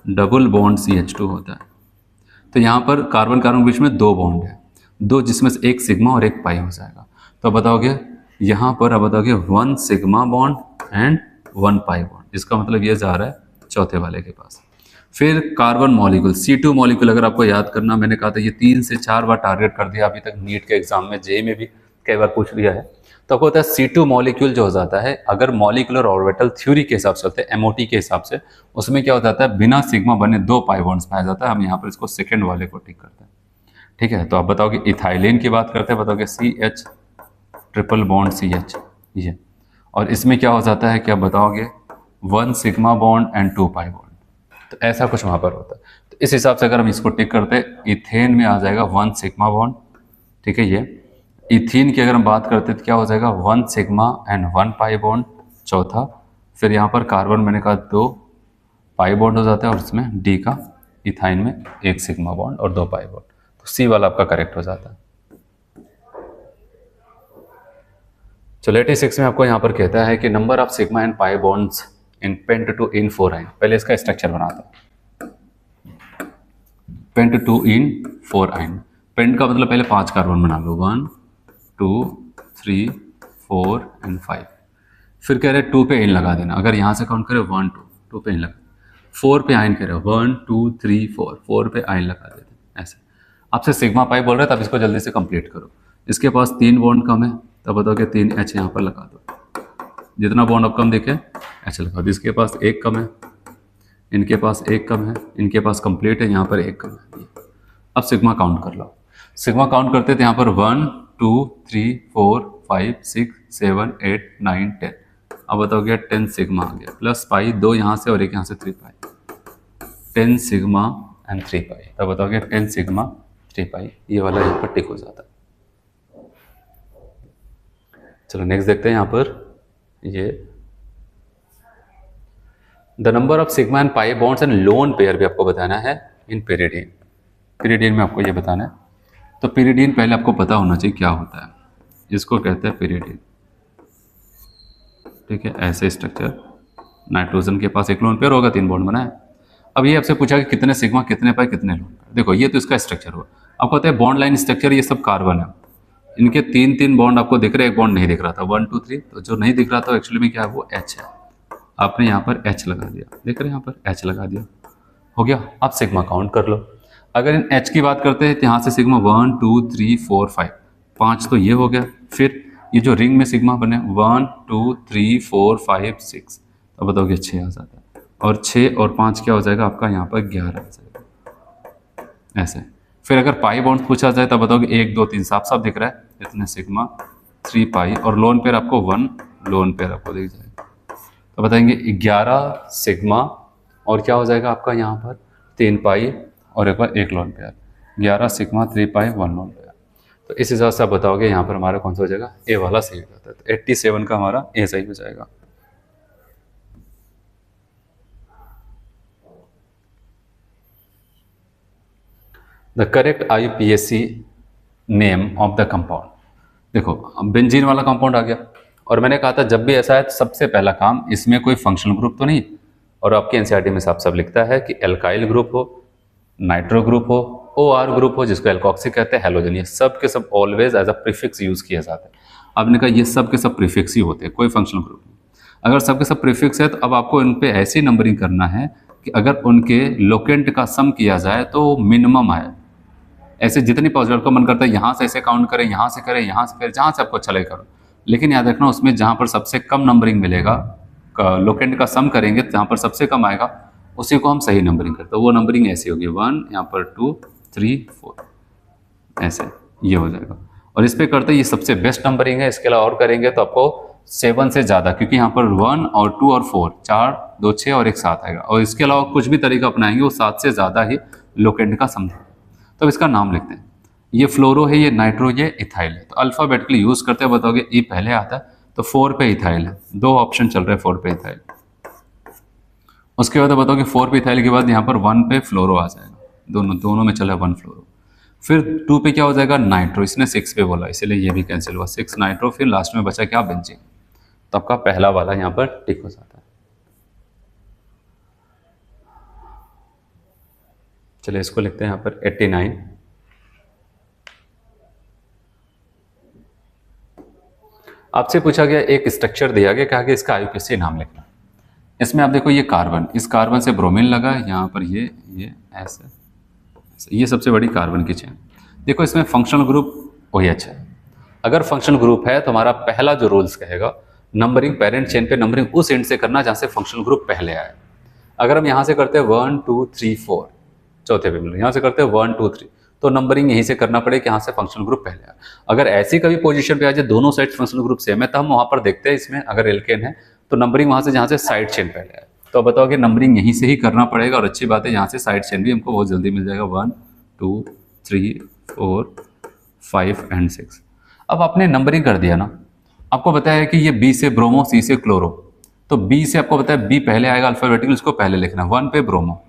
डबल बॉन्ड CH2 होता है, तो यहाँ पर कार्बन कार्बन के बीच में 2 बॉन्ड है, 2 जिसमें से एक सिग्मा और एक पाई हो जाएगा। तो बताओगे यहाँ पर, अब बताओगे 1 sigma bond and 1 pi bond, इसका मतलब ये जा रहा है चौथे वाले के पास। फिर कार्बन मॉलिक्यूल C2 मॉलिक्यूल, अगर आपको याद करना, मैंने कहा था ये 3 से 4 बार टारगेट कर दिया अभी तक नीट के एग्जाम में, जेईई में भी कई बार पूछ लिया है। तो आपको होता है C2 मॉलिक्यूल जो हो जाता है, अगर मॉलिक्यूलर ऑर्बिटल थ्योरी के हिसाब से होते हैं, MOT के हिसाब से, उसमें क्या हो जाता है, बिना सिग्मा बने 2 पाई बॉन्ड्स पाया जाता है। हम यहाँ पर इसको सेकेंड वाले को टिक करते हैं। ठीक है, तो आप बताओगे इथाइलिन की बात करते हैं, बताओगे CH ट्रिपल बॉन्ड CH ये, और इसमें क्या हो जाता है, क्या बताओगे 1 sigma bond and 2 pi bond, तो ऐसा कुछ वहां पर होता है। तो इस हिसाब से अगर हम इसको टिक करते हैं, इथेन में आ जाएगा 1 सिग्मा बॉन्ड। ठीक है, ये इथीन की अगर हम बात करते हैं तो क्या हो जाएगा 1 सिग्मा एंड 1 पाई बॉन्ड चौथा। फिर यहाँ पर कार्बन मैंने कहा 2 पाई बॉन्ड हो जाता है, और इसमें डी का इथाइन में 1 सिग्मा बॉन्ड और 2 पाई बॉन्ड, तो सी वाला आपका करेक्ट हो जाता है। चलो 86 में आपको यहाँ पर कहता है कि number of sigma and pi bonds in pent two en 4 yne. पहले इसका स्ट्रक्चर बनाता हूँ। पेंट-टू-इन 4 आइन। पेंट का मतलब पहले 5 कार्बन बना लो, 1 2 3 4 एंड 5। फिर कह रहे 2 पे इन लगा देना। अगर यहाँ से काउंट करें 1 2 पे इन लगा, 4 पे आइन कह रहे हो 1 2 3 4 पे आइन लगा देते ऐसे। आपसे सिग्मा पाई बोल रहे हैं, तब इसको जल्दी से कंप्लीट करो। इसके पास 3 बॉन्ड कम है, तब बताओ कि 3 H यहाँ पर लगा दो। जितना बॉन्ड अब कम दिखे H लगा दो। इसके पास 1 कम है, इनके पास 1 कम है, इनके पास कंप्लीट है, यहाँ पर 1 कम है। अब सिग्मा काउंट कर लो। सिग्मा काउंट करते थे यहाँ पर 1 2 3 4 5 6 7 8 9 10। अब बताओ क्या 10 सिग्मा आ गया, प्लस पाई 2 यहाँ से और 1 यहाँ से 3 पाई, 10 सिग्मा एंड 3 पाई। तब बताओ क्या 10 सिग्मा 3 पाई, ये वाला यहाँ पर टिक हो जाता है। चलो नेक्स्ट देखते हैं यहाँ पर ये the number of sigma and pi bonds and lone pair भी आपको बताना है इन पेरिडीन। पेरिडीन में आपको ये बताना है। तो पेरिडीन पहले आपको पता होना चाहिए क्या होता है। इसको कहते हैं पेरिडीन, ठीक है। ऐसे स्ट्रक्चर, नाइट्रोजन के पास 1 लोन पेयर होगा, 3 बॉन्ड बना है। अब ये आपसे पूछा कि कितने सिग्मा, कितने पाई, कितने लोन पेयर। देखो ये तो इसका स्ट्रक्चर हुआ। आपको पता है बॉन्ड लाइन स्ट्रक्चर, ये सब कार्बन है। इनके 3 बॉन्ड आपको दिख रहे, 1 बॉन्ड नहीं दिख रहा था, 1 2 3। तो जो नहीं दिख रहा था एक्चुअली में क्या है, वो H है। आपने यहाँ पर H लगा दिया, देख रहे हैं यहाँ पर H लगा दिया, हो गया। अब सिग्मा काउंट कर लो। अगर इन H की बात करते हैं तो यहाँ से सिग्मा 1 2 3 4 5, 5 तो ये हो गया। फिर ये जो रिंग में सिग्मा बने 1 2 3 4 5 6, तो बताओगे 6 आ जाता है। और 6 और 5 क्या हो जाएगा आपका, यहाँ पर 11 आ जाएगा ऐसे। फिर अगर पाई बॉन्ड पूछा जाए तब बताओगे 1 2 3, साफ साफ दिख रहा है, इतने सिग्मा 3 पाई। और लोन पेयर आपको 1 लोन पेयर आपको दिख जाएगा। तो बताएंगे 11 सिग्मा और क्या हो जाएगा आपका यहाँ पर 3 पाई और एक बार 1 लोन पेयर, 11 सिग्मा 3 पाई 1 लोन पेयर। तो इस हिसाब से आप बताओगे यहाँ पर हमारा कौन सा हो जाएगा, ए वाला सही हो जाता है। तो 87 का हमारा ए सही हो जाएगा। The correct IUPAC name of the compound. देखो अब बेंजीन वाला कंपाउंड आ गया, और मैंने कहा था जब भी ऐसा है तो सबसे पहला काम, इसमें कोई फंक्शनल ग्रुप तो नहीं। और आपके एनसीईआरटी में साफ साफ लिखता है कि एल्काइल ग्रुप हो, नाइट्रो ग्रुप हो, OR ग्रुप हो जिसको एल्कोक्सी कहते हैं, हैलोजन, ये सब के सब always as a prefix use किया जाता है। आपने कहा ये सब के सब प्रीफिक्स ही होते हैं, कोई फंक्शनल ग्रुप नहीं। अगर सबके सब प्रीफिक्स है तो अब आपको इन पे ऐसी नंबरिंग करना है कि अगर उनके लोकेंट का सम किया जाए तो मिनिमम आए। ऐसे जितनी पॉजिटिव को मन करता है यहाँ से ऐसे काउंट करें, यहाँ से करें, यहाँ से करें, जहाँ से आपको अच्छा लगे करो। लेकिन याद रखना उसमें जहाँ पर सबसे कम नंबरिंग मिलेगा, लोकेंट का सम करेंगे जहाँ पर सबसे कम आएगा उसी को हम सही नंबरिंग करते हैं। वो नंबरिंग ऐसी होगी 1, यहाँ पर 2 3 4 ऐसे, ये हो जाएगा। और इस पर करते ये सबसे बेस्ट नंबरिंग है। इसके अलावा और करेंगे तो आपको 7 से ज़्यादा, क्योंकि यहाँ पर 1 और 2 और 4, 4 2 6 और 1 7 आएगा। और इसके अलावा कुछ भी तरीका अपनाएंगे वो 7 से ज़्यादा ही लोकेंट का सम। तो इसका नाम लिखते हैं। ये फ्लोरो है, ये नाइट्रो, ये इथाइल है। तो अल्फाबेटिकली यूज करते हैं, बताओगे ई पहले आता है तो 4 पे इथाइल है। 2 ऑप्शन चल रहे हैं 4 पे इथाइल। उसके बाद बताओगे 4 पे इथाइल के बाद यहाँ पर 1 पे फ्लोरो आ जाएगा। दोनों में चला 1 फ्लोरो। फिर 2 पे क्या हो जाएगा, नाइट्रो। इसने 6 पे बोला इसलिए ये भी कैंसिल हुआ, 6 नाइट्रो। फिर लास्ट में बचा क्या, बेंजीन। तो आपका पहला वाला यहाँ पर टिक हो जाता है। चलिए इसको लिखते हैं यहाँ पर 89। आपसे पूछा गया, एक स्ट्रक्चर दिया गया, कहा कि इसका IUPAC नाम लिखना। इसमें आप देखो ये कार्बन, इस कार्बन से ब्रोमीन लगा है, यहाँ पर ये ऐसे, ये सबसे बड़ी कार्बन की चेन। देखो इसमें फंक्शनल ग्रुप OH है। अगर फंक्शनल ग्रुप है तो हमारा पहला जो रूल्स कहेगा, नंबरिंग पेरेंट चेन पे नंबरिंग उस एंड से करना जहाँ से फंक्शनल ग्रुप पहले आए। अगर हम यहाँ से करते हैं 1 2 3 4, चौथे पे मिलो, यहाँ से करते हैं 1 2 3, तो नंबरिंग यहीं से करना पड़ेगा कि यहाँ से फंक्शनल ग्रुप पहले आए। अगर ऐसी कभी पोजीशन पे आ जाए दोनों साइड फंक्शनल ग्रुप सेम है तो हम वहाँ पर देखते हैं इसमें अगर एल्केन है तो नंबरिंग वहाँ से जहाँ से साइड चेन पहले आए। तो बताओ कि नंबरिंग यहीं से ही करना पड़ेगा। और अच्छी बात है यहाँ से साइड चेन भी हमको बहुत जल्दी मिल जाएगा, 1 2 3 4 5 एंड 6। अब आपने नंबरिंग कर दिया ना, आपको बताया कि ये B से ब्रोमो, C से क्लोरो। तो B से आपको बताया B पहले आएगा अल्फाबेटिकली, उसको पहले लिखना। 1 पे ब्रोमो,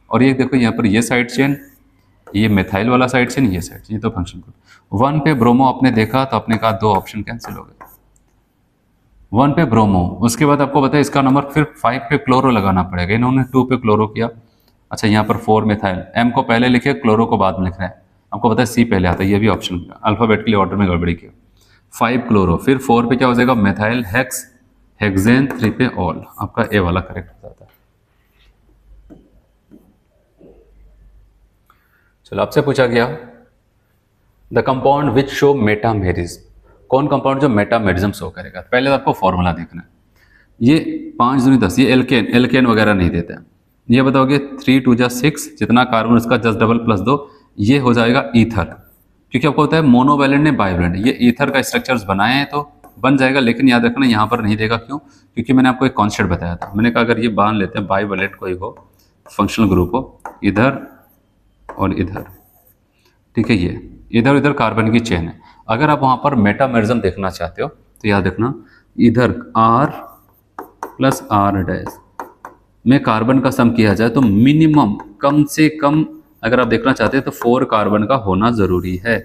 और ये देखो यहाँ पर ये साइड चेन, ये मिथाइल वाला साइड चेन, ये साइड चेन, ये तो फंक्शन ग्रुप। 1 पे ब्रोमो आपने देखा तो आपने कहा 2 ऑप्शन कैंसिल हो गए। 1 पे ब्रोमो, उसके बाद आपको पता है इसका नंबर फिर 5 पे क्लोरो लगाना पड़ेगा, इन्होंने 2 पे क्लोरो किया। अच्छा यहाँ पर 4 मिथाइल, एम को पहले लिखे क्लोरो को बाद में लिख रहे हैं, आपको पता है सी पहले आता है, ये भी ऑप्शन अल्फाबेटिकली ऑर्डर में गड़बड़ी किया। 5 क्लोरो, फिर 4 पे क्या हो जाएगा मिथाइल हेक्स हेक्सेन, 3 पे ऑल, आपका ए वाला करेक्ट हो जाता है। चलो आपसे पूछा गया the compound which show metamerism, कौन कंपाउंड जो मेटामेरिज्म शो करेगा। पहले तो आपको फॉर्मूला देखना है, ये 5 दूनी 10, ये एल्केन एल्केन वगैरह नहीं देते हैं। ये बताओगे 3 2 जा 6, जितना कार्बन उसका जस्ट डबल प्लस 2, ये हो जाएगा ईथर, क्योंकि आपको होता है मोनोवैलेंट ने बाइवैलेंट, ये ईथर का स्ट्रक्चर्स बनाए हैं तो बन जाएगा, लेकिन याद रखना यहाँ पर नहीं देगा, क्यों? क्योंकि मैंने आपको एक कॉन्सेप्ट बताया था, मैंने कहा अगर ये बांध लेते हैं बाइवैलेंट कोई हो, फंक्शनल ग्रुप हो, इधर और इधर, ठीक है, ये इधर इधर कार्बन की चेन है, अगर आप वहाँ पर मेटामेरिज्म देखना चाहते हो तो याद रखना इधर R प्लस R डैश में कार्बन का सम किया जाए तो मिनिमम कम से कम अगर आप देखना चाहते हैं तो 4 कार्बन का होना ज़रूरी है।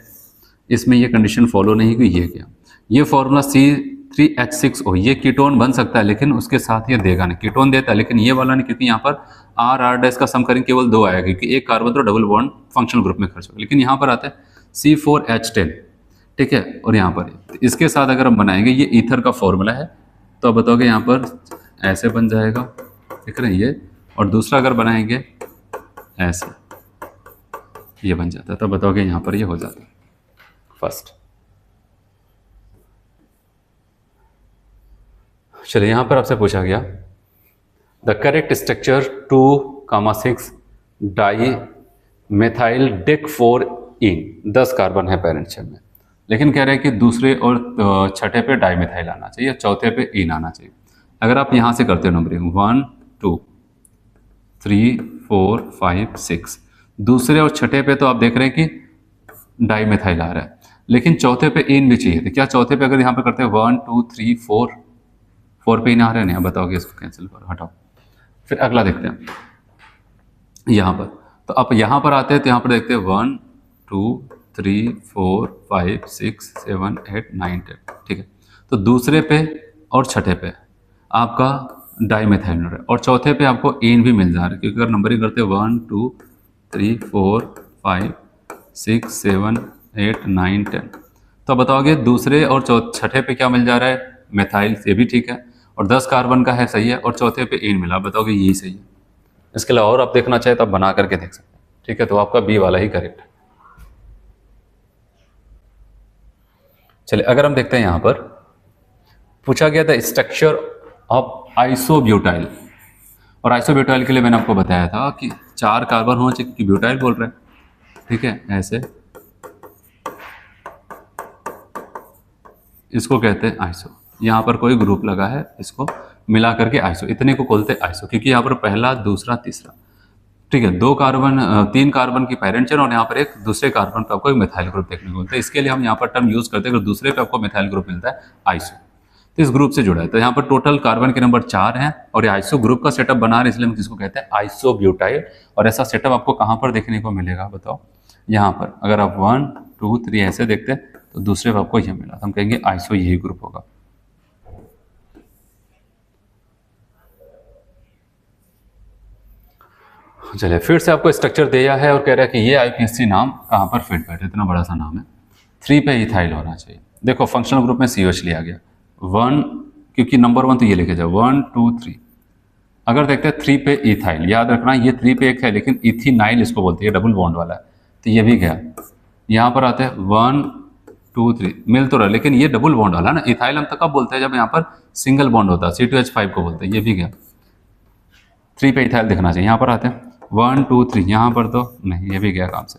इसमें ये कंडीशन फॉलो नहीं हुई, ये क्या, ये फॉर्मूला C3H6O, ये कीटोन बन सकता है लेकिन उसके साथ ये देगा नहीं, कीटोन देता है लेकिन ये वाला नहीं, क्योंकि यहाँ पर R डैश का सम करेंगे केवल 2 आएगा, क्योंकि एक कार्बन तो डबल बॉन्ड फंक्शनल ग्रुप में खर्च होगा, लेकिन यहाँ पर आता है C4H10, ठीक है, और यहाँ पर इसके साथ अगर हम बनाएंगे, ये ईथर का फॉर्मूला है, तो आप बताओगे यहाँ पर ऐसे बन जाएगा, देख रहे हैं ये, और दूसरा अगर बनाएंगे ऐसे, ये बन जाता है, तो बताओगे यहाँ पर ये हो जाता है फर्स्ट। चलिए यहाँ पर आपसे पूछा गया the correct structure 2,6 di methyl dec 4 ene, 10 carbon है पेरेंट चेन में, लेकिन कह रहे हैं कि दूसरे और छठे पे डाई मेथाइल आना चाहिए, चौथे पे इन आना चाहिए। अगर आप यहाँ से करते हो नंबरिंग 1 2 3 4 5 6, दूसरे और छठे पे तो आप देख रहे हैं कि डाई मेथाइल आ रहा है, लेकिन चौथे पे इन भी चाहिए, तो क्या चौथे पे अगर यहाँ पर करते हैं 1 2 3 4 पे इन आ रहे हैं, नहीं बताओगे, इसको कैंसिल करो, हटाओ। फिर अगला देखते हैं यहाँ पर, तो आप यहाँ पर आते हैं तो यहाँ पर देखते हैं 1 2 3 4 5 6 7 8 9 10, ठीक है, तो दूसरे पे और छठे पे आपका डाई मेथाइल मिल रहा है, और चौथे पे आपको इन भी मिल जा रहा है, क्योंकि अगर नंबरिंग करते हैं 1 2 3 4 5 6 7 8 9 10, तो बताओगे दूसरे और छठे पे क्या मिल जा रहा है, मेथाइल, ये भी ठीक है, और 10 कार्बन का है, सही है, और चौथे पे इन मिला, बताओगे यही सही है। इसके अलावा और आप देखना चाहे तो आप बना करके देख सकते हैं, ठीक है, तो आपका बी वाला ही करेक्ट है। चलिए अगर हम देखते हैं यहाँ पर पूछा गया था स्ट्रक्चर ऑफ आइसोब्यूटाइल, और आइसोब्यूटाइल के लिए मैंने आपको बताया था कि 4 कार्बन होना चाहिए, क्योंकि ब्यूटाइल बोल रहे हैं, ठीक है, ऐसे इसको कहते हैं आइसो, यहाँ पर कोई ग्रुप लगा है, इसको मिला करके आइसो, इतने को बोलते हैं आइसो, क्योंकि यहाँ पर पहला दूसरा तीसरा, ठीक है, 2 कार्बन 3 कार्बन की पेरेंट चेन, और यहाँ पर एक दूसरे कार्बन पे आपको एक मिथाइल ग्रुप देखने को मिलता है, इसके लिए हम यहाँ पर टर्म यूज करते हैं, अगर दूसरे पे आपको मिथाइल ग्रुप मिलता है आइसो, तो इस ग्रुप से जुड़ा है, तो यहाँ पर टोटल कार्बन के नंबर 4 हैं, और ये आइसो ग्रुप का सेटअप बना रहे हैं, इसलिए हम किसको कहते हैं आइसोब्यूटाइल। और ऐसा सेटअप आपको कहाँ पर देखने को मिलेगा बताओ, यहाँ पर अगर आप 1 2 3 ऐसे देखते हैं तो दूसरे पे आपको यह मिला, तो हम कहेंगे आइसो यही ग्रुप होगा। चलिए फिर से आपको स्ट्रक्चर दिया है और कह रहा है कि ये आईपीएससी नाम कहाँ पर फिट बैठे, इतना बड़ा सा नाम है, 3 पे इथाइल होना चाहिए। देखो फंक्शनल ग्रुप में COH लिया गया 1, क्योंकि नंबर 1 तो ये लेके जाओ 1 2 3, अगर देखते हैं 3 पे इथाइल, याद रखना ये 3 पे एक है, लेकिन इथीनाइल इसको बोलते हैं, डबल बॉन्ड वाला है, तो ये भी गया। यहाँ पर आते हैं 1 2 3, मिल तो रहा है लेकिन ये डबल बॉन्ड वाला ना, इथाइल हम तो कब बोलते हैं जब यहाँ पर सिंगल बॉन्ड होता है, C2H5 को बोलते हैं, ये भी गया। 3 पे इथाइल दिखना चाहिए, यहाँ पर आते हैं 1 2 3, यहाँ पर तो नहीं, ये भी गया काम से,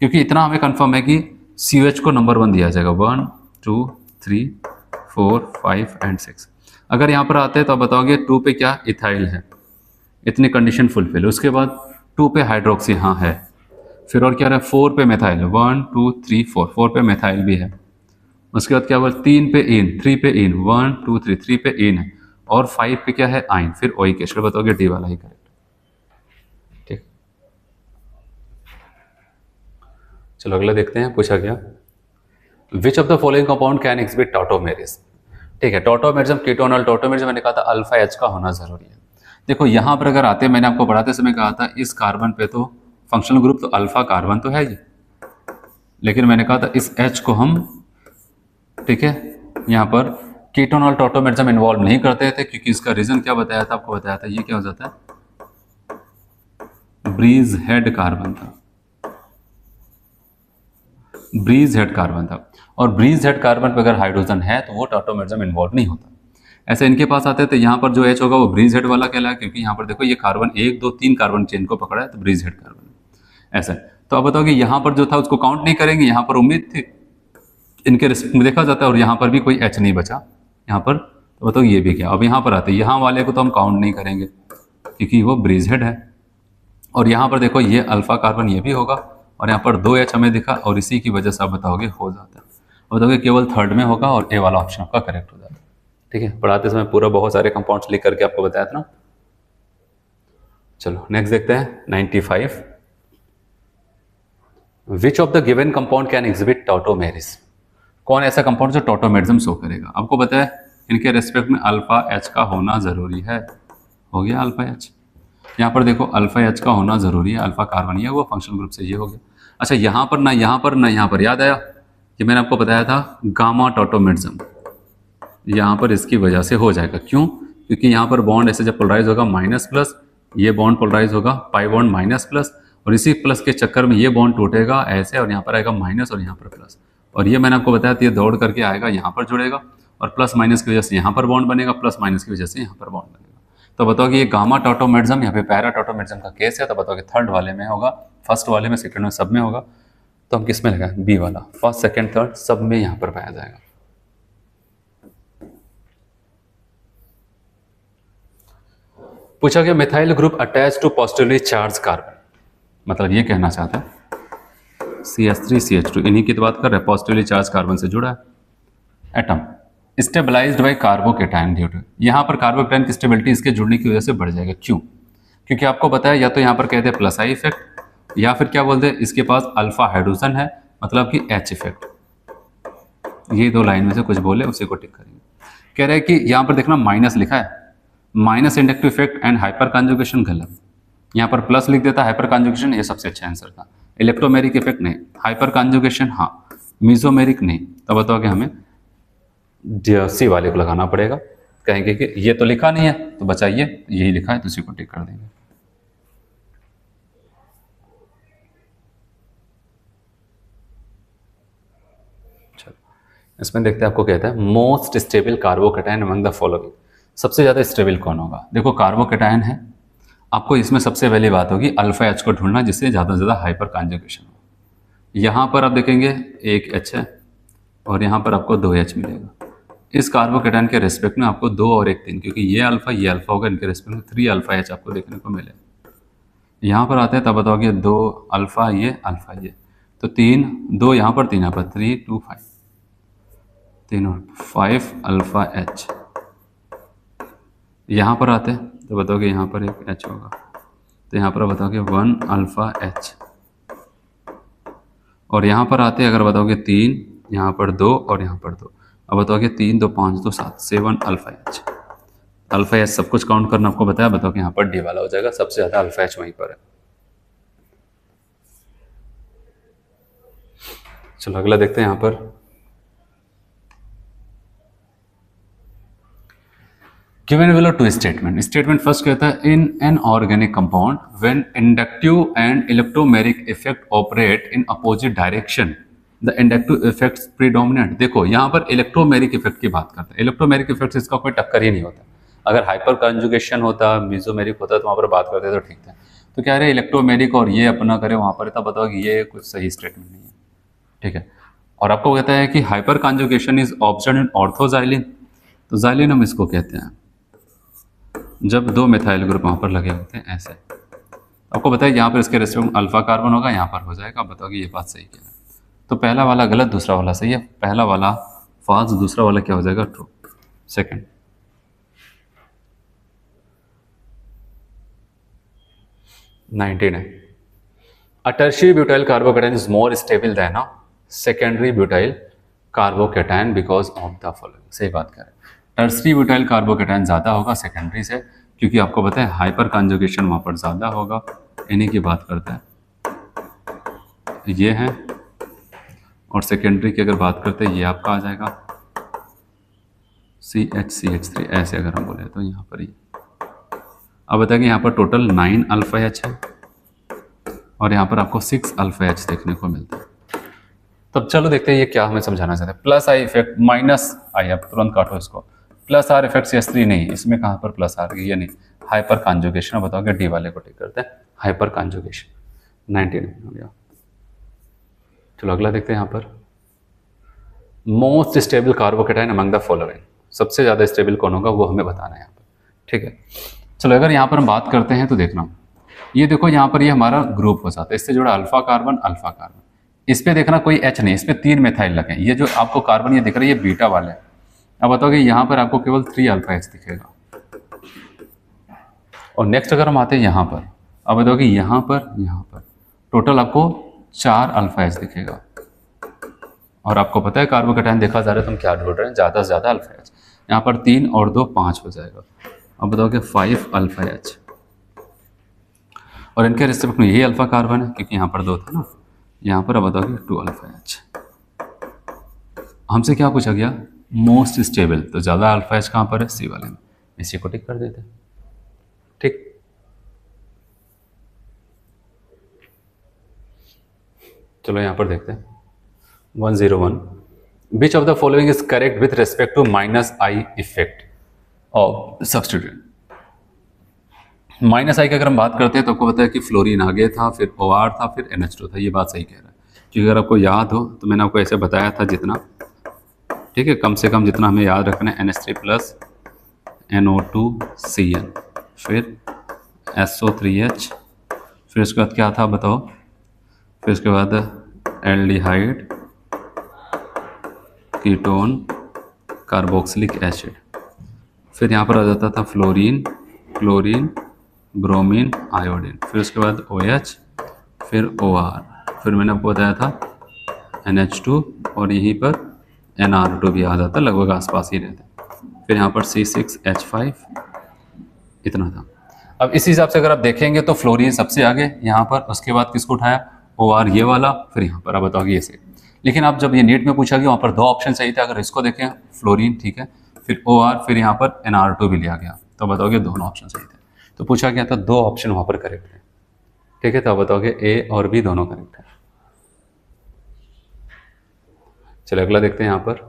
क्योंकि इतना हमें कंफर्म है कि COH को नंबर 1 दिया जाएगा 1 2 3 4 5 एंड 6। अगर यहाँ पर आते हैं तो आप बताओगे 2 पे क्या इथाइल है, इतनी कंडीशन फुलफिल, उसके बाद 2 पे हाइड्रोक्सी हाँ है, फिर और क्या रहा है 4 पे मेथाइल 1 2 3 4 पे मेथाइल भी है, उसके बाद क्या हुआ 3 पे इन 3 पे इन 1 2 3 3 पे इन है, और 5 पे क्या है आइन, फिर ओई के, बताओगे डी वाला ही करेक्ट। ठीक, चलो अगला देखते हैं, पूछा गया which of the following compound can exhibit tautomerism, ठीक है। टॉटोमेरिज्म, कीटोनल टॉटोमेरिज्म, मैंने कहा था अल्फा एच का होना जरूरी है। देखो यहाँ पर अगर आते, मैंने आपको पढ़ाते समय कहा था इस कार्बन पे तो फंक्शनल ग्रुप तो अल्फा कार्बन तो है ही, लेकिन मैंने कहा था इस एच को हम, ठीक है, यहाँ पर कीटोनल टॉटोमेरिज्म इन्वॉल्व नहीं करते थे, क्योंकि इसका रीजन क्या बताया था आपको, बताया था ये क्या हो जाता है, ब्रीज हेड कार्बन था, ब्रीज हेड कार्बन था। और ब्रीज हेड कार्बन पे अगर हाइड्रोजन है तो वो टॉटोमेरिज्म इन्वॉल्व नहीं होता। ऐसे इनके पास आते थे, यहाँ पर जो एच होगा वो ब्रीज हेड वाला कहलाए, क्योंकि यहाँ पर देखो ये कार्बन 1 2 3 कार्बन चेन को पकड़ा है, तो ब्रीज हेड कार्बन ऐसा। तो अब बताओ कि यहाँ पर जो था उसको काउंट नहीं करेंगे, यहाँ पर उम्मीद थी इनके रिस्पेक्ट में देखा जाता है, और यहाँ पर भी कोई एच नहीं बचा यहाँ पर, तो बताओ ये भी क्या। अब यहाँ पर आते हैं, यहाँ वाले को तो हम काउंट नहीं करेंगे क्योंकि वो ब्रीज हेड है। और यहाँ पर देखो ये अल्फा कार्बन ये भी होगा, और यहाँ पर 2H हमें दिखा, और इसी की वजह से आप बताओगे हो जाता है। अब बताओगे केवल थर्ड में होगा, और ए वाला ऑप्शन आपका करेक्ट हो जाता है। ठीक है, पढ़ाते समय पूरा बहुत सारे कंपाउंड्स लिख करके आपको बताया था ना। चलो नेक्स्ट देखते हैं 95। विच of the given compound can exhibit tautomerism. कौन ऐसा कंपाउंड जो टॉटोमेरिज्म शो करेगा। आपको पता है इनके रेस्पेक्ट में अल्फा एच का होना जरूरी है, हो गया अल्फा एच। यहाँ पर देखो अल्फा एच का होना जरूरी है, अल्फा कार्बन ये वो फंक्शनल ग्रुप से ये हो गया। अच्छा यहाँ पर ना यहाँ पर ना यहाँ पर, याद आया कि मैंने आपको बताया था गामा टॉटोमेरिज्म, यहाँ पर इसकी वजह से हो जाएगा। क्यों? क्योंकि यहाँ पर बॉन्ड ऐसे जब पोलराइज होगा माइनस प्लस, ये बॉन्ड पोलराइज होगा पाई बॉन्ड माइनस प्लस, और इसी प्लस के चक्कर में ये बॉन्ड टूटेगा ऐसे, और यहाँ पर आएगा माइनस और यहाँ पर प्लस। और ये मैंने आपको बताया था ये दौड़ करके आएगा यहाँ पर जुड़ेगा, और प्लस माइनस की वजह से यहाँ पर बॉन्ड बनेगा, प्लस माइनस की वजह से यहाँ पर बॉन्ड बनेगा। तो बताओ कि ये गामा टॉटोमेरिज्म यहाँ पे पैरा टॉटोमेरिज्म का केस है, तो बताओ कि थर्ड वाले में होगा, फर्स्ट वाले में, सेकंड में, सब में होगा। तो हम किस में लगाएं? बी वाला, फर्स्ट सेकंड थर्ड सब में यहाँ पर पाया जाएगा। पूछा गया methyl group attach to positively charge carbon, मतलब ये कहना चाहता है CH3CH2 इन्हीं की तो बात कर रहे हैं, पॉजिटिवली चार्ज कार्बन से जुड़ा है atom, stabilised by carbocation due to, यहाँ पर कार्बोकेटायन की स्टेबिलिटी इसके जुड़ने की वजह से बढ़ जाएगा। क्यों? क्योंकि आपको बताया या तो यहाँ पर कहते हैं प्लस आई इफेक्ट, या फिर क्या बोलते हैं इसके पास अल्फा हाइड्रोजन है, मतलब कि एच इफेक्ट। ये दो लाइन में से कुछ बोले उसी को टिक करेंगे। कह रहे हैं कि यहाँ पर देखना माइनस लिखा है, minus inductive effect and hyper conjugation गलत, यहाँ पर प्लस लिख देता हाइपर कॉन्जुगेशन, ये सबसे अच्छा आंसर था। इलेक्ट्रोमेरिक इफेक्ट नहीं, हाइपर कॉन्जुगेशन हाँ, मीजोमेरिक नहीं। तो बताओ कि हमें सी वाले को लगाना पड़ेगा, कहेंगे कि ये तो लिखा नहीं है तो बचाइए, यही लिखा है तो उसी को टिक कर देंगे। चलो इसमें देखते हैं आपको कहता है most stable carbocation among the following, सबसे ज्यादा स्टेबल कौन होगा। देखो कार्बोकेटायन है, आपको इसमें सबसे पहली बात होगी अल्फा एच को ढूंढना जिससे ज़्यादा से ज़्यादा हाइपर कॉन्जुगेशन हो। यहाँ पर आप देखेंगे एक एच है और यहाँ पर आपको 2H मिलेगा। इस कार्बोकेटायन के रेस्पेक्ट में आपको 2 और 1 3, क्योंकि ये अल्फा होगा, इनके रेस्पेक्ट में 3 अल्फा एच आपको देखने को मिले। यहाँ पर आते हैं तब बताओगे 2 अल्फा ये तो 3 2 यहाँ पर 3 यहाँ पर 3 2 5 3 और 5 अल्फा एच। यहाँ पर आते हैं तो बताओगे यहाँ पर एक एच होगा, तो यहाँ पर बताओगे 1 अल्फा एच। और यहाँ पर आते हैं अगर बताओगे 3, यहाँ पर 2 और यहाँ पर 2, अब बताओगे 3 2 5 2 7 7 अल्फा एच। अल्फा एच सब कुछ काउंट करना आपको बताया, बताओ कि यहाँ पर डी वाला हो जाएगा, सबसे ज़्यादा अल्फा एच वहीं पर है। चलो अगला देखते हैं यहाँ पर given below 2 statement. Statement first कहता है इन an organic compound when inductive and electromeric effect operate in opposite direction the inductive effects predominant. देखो यहाँ पर इलेक्ट्रोमेरिक इफेक्ट की बात करते हैं, इलेक्ट्रोमेरिक इफेक्ट इसका कोई टक्कर ही नहीं होता। अगर हाइपर कंजुगेशन होता, मीजोमेरिक होता तो वहाँ पर बात करते तो ठीक था। तो कह रहे इलेक्ट्रोमेरिक और ये अपना करे वहाँ पर, तब बताओ कि ये कुछ सही स्टेटमेंट नहीं है, ठीक है। और आपको कहता है कि hyper conjugation is observed in ऑर्थोजाइलिन, तो जाइलिन हम इसको कहते हैं जब 2 मिथाइल ग्रुप वहाँ पर लगे होते हैं ऐसे। आपको बताइए यहाँ पर इसके रेस्पेक्ट में अल्फा कार्बन होगा, यहाँ पर हो जाएगा। आप बताओगे ये बात सही क्या है, तो पहला वाला गलत दूसरा वाला सही है, पहला वाला फॉल्स दूसरा वाला क्या हो जाएगा true. Second 99 a tertiary butyl carbocation is more stable then a secondary butyl carbocation because of the following. सही बात कह रहे हैं, टर्सरी ब्यूटाइल कार्बोकेटायन ज़्यादा होगा सेकेंडरी से, क्योंकि आपको पता है हाइपर कॉन्जुगेशन वहाँ पर ज़्यादा होगा। इन्हीं की बात करते हैं, ये है। और सेकेंडरी की अगर बात करते हैं, ये आपका आ जाएगा CH3, ऐसे अगर हम बोले तो यहाँ पर ये। अब बताएंगे यहाँ पर टोटल 9 अल्फा एच है और यहाँ पर आपको 6 अल्फा एच देखने को मिलता है। तब चलो देखते हैं ये क्या हमें समझाना चाहते हैं। प्लस आई इफेक्ट माइनस आई, अब तुरंत काटो इसको। प्लस आर इफेक्ट CH3 नहीं, इसमें कहाँ पर प्लस आर, ये नहीं, हाइपर कॉन्जुगेशन। बताओगे डी वाले को टिक करते हैं, हाइपर कॉन्जुगेशन 99 हो गया। चलो अगला देखते हैं यहाँ पर, most stable carbocation among the following. सबसे ज़्यादा स्टेबल कौन होगा वो हमें बताना है यहाँ पर, ठीक है। चलो अगर यहाँ पर हम बात करते हैं तो देखना, ये देखो यहाँ पर ये हमारा ग्रुप हो जाता है, इससे जुड़ा अल्फा कार्बन। इस पे देखना कोई H नहीं, इस पे 3 मिथाइल लगे। ये जो आपको कार्बन ये दिख रहा है ये बीटा वाला है। अब बताओगे यहाँ पर आपको केवल 3 अल्फा H दिखेगा। और नेक्स्ट अगर हम आते हैं यहाँ पर, अब बताओगे यहाँ पर टोटल आपको 4 अल्फा H दिखेगा। और आपको पता है कार्बोकेटाइन देखा जा रहा है तो हम क्या ढूंढ रहे हैं, ज़्यादा से ज़्यादा अल्फा H। यहाँ पर 3 और 2 5 हो जाएगा। अब बताओगे 5 अल्फा H, और इनके रिस्पेक्ट में यही अल्फा कार्बन है क्योंकि यहाँ पर 2 था ना। यहाँ पर अब बताओगे 2 अल्फा H। हमसे क्या पूछा गया, मोस्ट स्टेबल, तो ज़्यादा अल्फा H कहाँ पर है, सी वाले में। इसी को टिक कर देते हैं, ठीक। चलो यहाँ पर देखते हैं 101, which of the following is correct with respect to minus I effect of substituent. Minus I की अगर हम बात करते हैं तो आपको पता है कि फ्लोरीन आगे था, फिर OR था, फिर NH2 था। ये बात सही कह रहा है, क्योंकि अगर आपको याद हो तो मैंने आपको ऐसे बताया था जितना, ठीक है, कम से कम जितना हमें याद रखना है, NH3 प्लस NO2CN, फिर SO3H, फिर उसके बाद क्या था बताओ, फिर उसके बाद एल्डिहाइड, कीटोन, कार्बोक्सिलिक एसिड, फिर यहाँ पर आ जाता था फ्लोरीन, क्लोरीन, ब्रोमीन, आयोडीन, फिर उसके बाद OH, फिर OR, फिर मैंने आपको बताया था NH2, और यहीं पर NR2 भी आ जाता, लगभग आसपास ही रहता। फिर यहाँ पर C6H5, इतना था। अब इस हिसाब से अगर आप देखेंगे तो फ्लोरीन सबसे आगे यहाँ पर, उसके बाद किसको उठाया, OR ये वाला, फिर यहाँ पर। अब बताओगे ये से, लेकिन अब जब ये नीट में पूछा गया वहाँ पर 2 ऑप्शन सही थे। अगर इसको देखें फ्लोरीन, ठीक है, फिर OR, फिर यहाँ पर NR2 भी लिया गया, तो बताओगे दोनों ऑप्शन सही थे। तो पूछा गया था 2 ऑप्शन वहाँ पर करेक्ट है, ठीक है, तो अब बताओगे A और B दोनों करेक्ट है। चलो अगला देखते हैं यहाँ पर,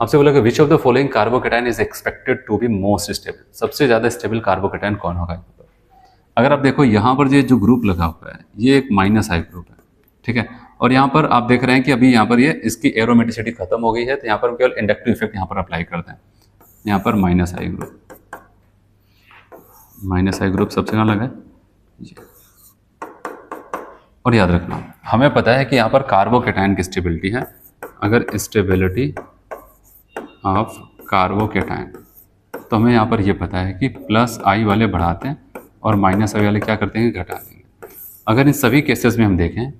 आपसे बोला कि which of the following carbocation is expected to be most stable. सबसे ज़्यादा स्टेबल कार्बोकेटाइन कौन होगा यहाँ पर। अगर आप देखो यहाँ पर ये जो ग्रुप लगा हुआ है ये एक माइनस आई ग्रुप है, ठीक है, और यहाँ पर आप देख रहे हैं कि अभी यहाँ पर ये इसकी एरोमेटिसिटी खत्म हो गई है, तो यहाँ पर हम केवल इंडक्टिव इफेक्ट यहाँ पर अप्लाई करते हैं। यहाँ पर माइनस आई ग्रुप सबसे कहाँ लगा है ये। और याद रखना हमें पता है कि यहाँ पर कार्बोकेटाइन की स्टेबिलिटी है। अगर स्टेबिलिटी ऑफ कार्बोकेटाइन, तो हमें यहाँ पर ये पता है कि प्लस आई वाले बढ़ाते हैं और माइनस आई वाले क्या करते हैं, घटा देंगे। अगर इन सभी केसेस में हम देखें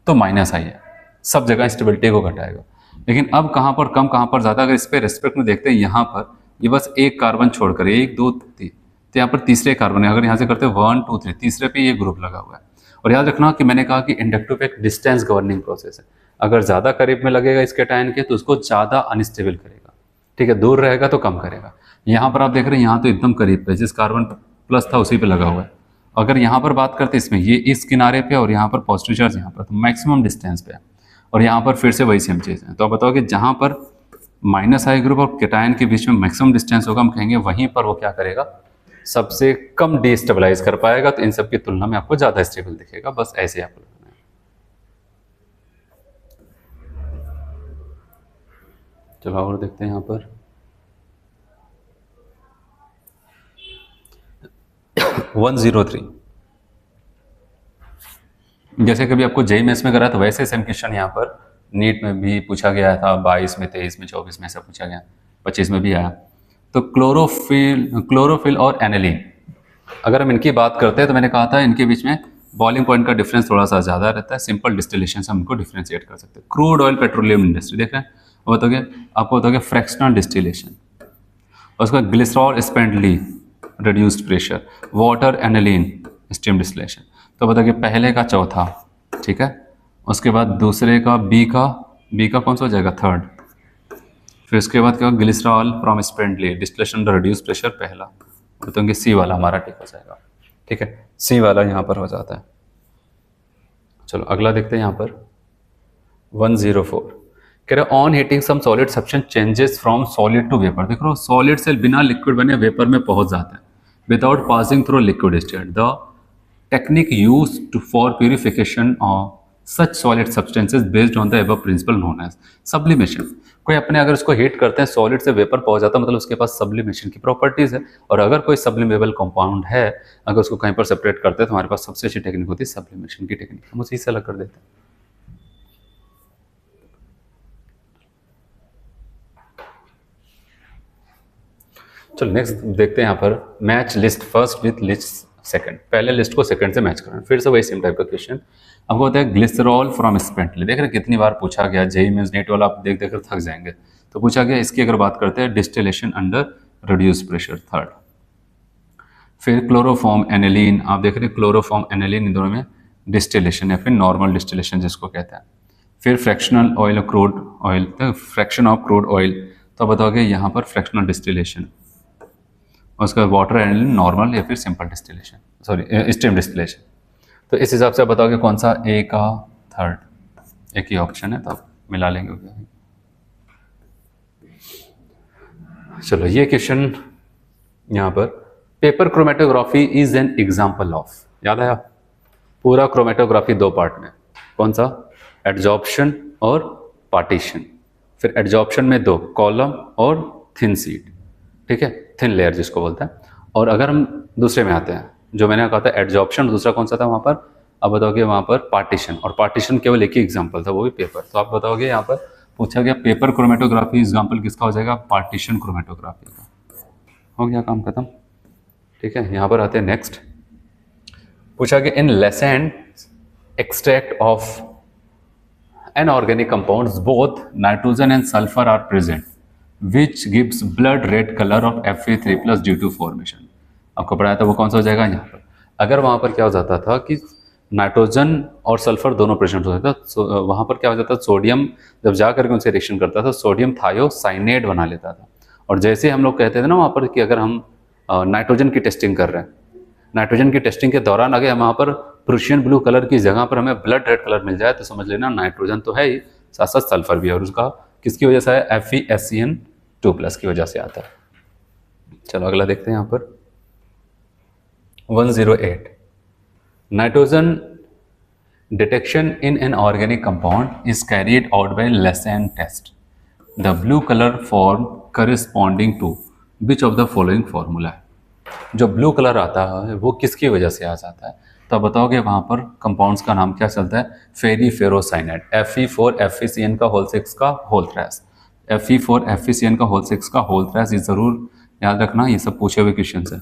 तो माइनस आई है, सब जगह स्टेबिलिटी को घटाएगा। लेकिन अब कहाँ पर कम कहाँ पर ज़्यादा, अगर इस पर रेस्पेक्ट में देखते हैं, यहाँ पर ये बस एक कार्बन छोड़कर 1 2 3, तो यहाँ पर तीसरे कार्बन है। अगर यहाँ से करते हैं 1 2 3, तीसरे पे ये ग्रुप लगा हुआ है। और याद रखना कि मैंने कहा कि इंडक्टिव एक डिस्टेंस गवर्निंग प्रोसेस है। अगर ज़्यादा करीब में लगेगा इसके टाइन के तो उसको ज़्यादा अनस्टेबल करेगा, ठीक है, दूर रहेगा तो कम करेगा। यहाँ पर आप देख रहे हैं यहाँ तो एकदम करीब पे, जिस कार्बन प्लस था उसी पे लगा हुआ है। अगर यहाँ पर बात करते हैं इसमें, ये इस किनारे पे और यहाँ पर पॉजिटिव चार्ज यहाँ पर, तो मैक्सिमम डिस्टेंस पे है। और यहाँ पर फिर से वही सेम चीज़ है। तो आप बताओ कि जहाँ पर माइनस आई ग्रुप और केटायन के बीच में मैक्सिमम डिस्टेंस होगा, हम कहेंगे वहीं पर वो क्या करेगा, सबसे कम डिस्टेबलाइज कर पाएगा। तो इन सब की तुलना में आपको ज़्यादा स्टेबल दिखेगा। बस ऐसे आपको लगाना है। चलो और देखते हैं यहाँ पर 103, जैसे कभी आपको जेईई मेंस में करा तो वैसे सेम क्वेश्चन यहाँ पर नीट में भी पूछा गया था। 22 में, 23 में, 24 में ऐसा पूछा गया, 25 में भी आया। तो क्लोरोफिल और एनिलीन, अगर हम इनकी बात करते हैं तो मैंने कहा था इनके बीच में बॉइलिंग पॉइंट का डिफरेंस थोड़ा सा ज़्यादा रहता है, सिंपल डिस्टिलेशन से हम इनको डिफ्रेंशिएट कर सकते हैं। क्रूड ऑयल पेट्रोलियम इंडस्ट्री देख रहे हैं, वो बताओगे आपको बताओगे फ्रैक्शनल डिस्टिलेशन, उसका glycerol spent lye reduced pressure, water aniline steam distillation. तो बताओगे पहले का चौथा, ठीक है, उसके बाद दूसरे का बी का कौन सा हो जाएगा, थर्ड, फिर उसके बाद क्या glycerol from spent lye distillation reduce pressure पहला, बताओगे सी वाला हमारा ठीक हो जाएगा, ठीक है, सी वाला यहाँ पर हो जाता है। चलो अगला देखते हैं यहाँ पर 104 कह रहे on heating some solid substance changes from solid to vapour. देख रहे हो सॉलिड से बिना लिक्विड बने वेपर में पहुंच जाता है without passing through liquid state. The technique use for purification of such solid substances based on the above principle known as sublimation. कोई अपने अगर उसको हीट करते हैं सॉलिड से वेपर पहुंच जाता है, मतलब उसके पास सब्लिमेशन की प्रॉपर्टीज है। और अगर कोई सब्लिमेबल कंपाउंड है, अगर उसको कहीं पर सेपरेट करते हैं तो हमारे पास सबसे अच्छी टेक्निक होती है सब्लिमेशन की टेक्निक, हम उसी से अलग कर देते हैं। चलो नेक्स्ट देखते हैं यहाँ पर match list first with list second. पहले लिस्ट को सेकंड से मैच करना, फिर से वही सेम टाइप का क्वेश्चन। आपको होता है ग्लिसरॉल फ्रॉम स्पेंटली, देख रहे कितनी बार पूछा गया, जेई मींस नेट वाला आप देख कर थक जाएंगे। तो पूछा गया इसकी अगर बात करते हैं distillation under reduce pressure third. फिर क्लोरोफॉर्म एनिलीन, आप देख रहे हैं क्लोरोफॉर्म एनिलीन, इन दोनों में डिस्टिलेशन या फिर नॉर्मल डिस्टिलेशन जिसको कहते हैं। फिर fractional oil crude oil, fraction of crude oil, तो बताओगे यहाँ पर फ्रैक्शनल डिस्टिलेशन, उसका वाटर एनिलीन नॉर्मल या फिर simple distillation, sorry steam distillation. तो इस हिसाब से आप बताओगे कौन सा ए का थर्ड, एक ही ऑप्शन है तो आप मिला लेंगे। चलो ये क्वेश्चन यहाँ पर paper chromatography is an example of, याद आया पूरा क्रोमेटोग्राफी दो पार्ट में, कौन सा एडजॉर्प्शन और पार्टीशन। फिर एडजॉर्प्शन में दो कॉलम और थिन सीट, ठीक है, थिन लेयर जिसको बोलते हैं। और अगर हम दूसरे में आते हैं, जो मैंने कहा था एडजॉर्प्शन, दूसरा कौन सा था वहाँ पर, अब बताओगे वहाँ पर पार्टीशन, और पार्टीशन केवल एक ही एग्जाम्पल था वो भी पेपर। तो आप बताओगे यहाँ पर पूछा गया पेपर क्रोमेटोग्राफी एग्जाम्पल किसका हो जाएगा, पार्टीशन क्रोमेटोग्राफी का। हो गया काम खत्म, ठीक है। यहाँ पर आते हैं नेक्स्ट, पूछा गया in Lassaigne extract of an organic compounds both nitrogen and sulphur are present which gives blood red colour of Fe3+ due to formation. आपको पढ़ाया था वो कौन सा हो जाएगा यहाँ पर। अगर वहाँ पर क्या हो जाता था कि नाइट्रोजन और सल्फर दोनों प्रेजेंट हो जाता था, वहाँ पर क्या हो जाता था, सोडियम जब जा करके उनसे रिएक्शन करता था सोडियम थायोसाइनेट बना लेता था। और जैसे हम लोग कहते थे ना वहाँ पर कि अगर हम नाइट्रोजन की टेस्टिंग कर रहे हैं, नाइट्रोजन की टेस्टिंग के दौरान अगर वहाँ पर प्रूशियन ब्लू कलर की जगह पर हमें ब्लड रेड कलर मिल जाए तो समझ लेना नाइट्रोजन तो है ही, साथ साथ सल्फर भी है, और उसका किसकी वजह से है, FeSCN2+ की वजह से आता है। चलो अगला देखते हैं यहाँ पर 108 nitrogen detection in an organic compound is carried out by Lassaigne's test. The blue colour form corresponding to which of the following formula है। जो ब्लू कलर आता है वो किसकी वजह से आ जाता है, तो आप बताओगे वहाँ पर कंपाउंड्स का नाम क्या चलता है, फेरीफेरोसाइनेट, Fe4FeCN का होल 6 का होल थ्रेस, Fe4FeCN का होल 6 का होल थ्रेस। ये जरूर याद रखना, ये सब पूछे हुए क्वेश्चन है।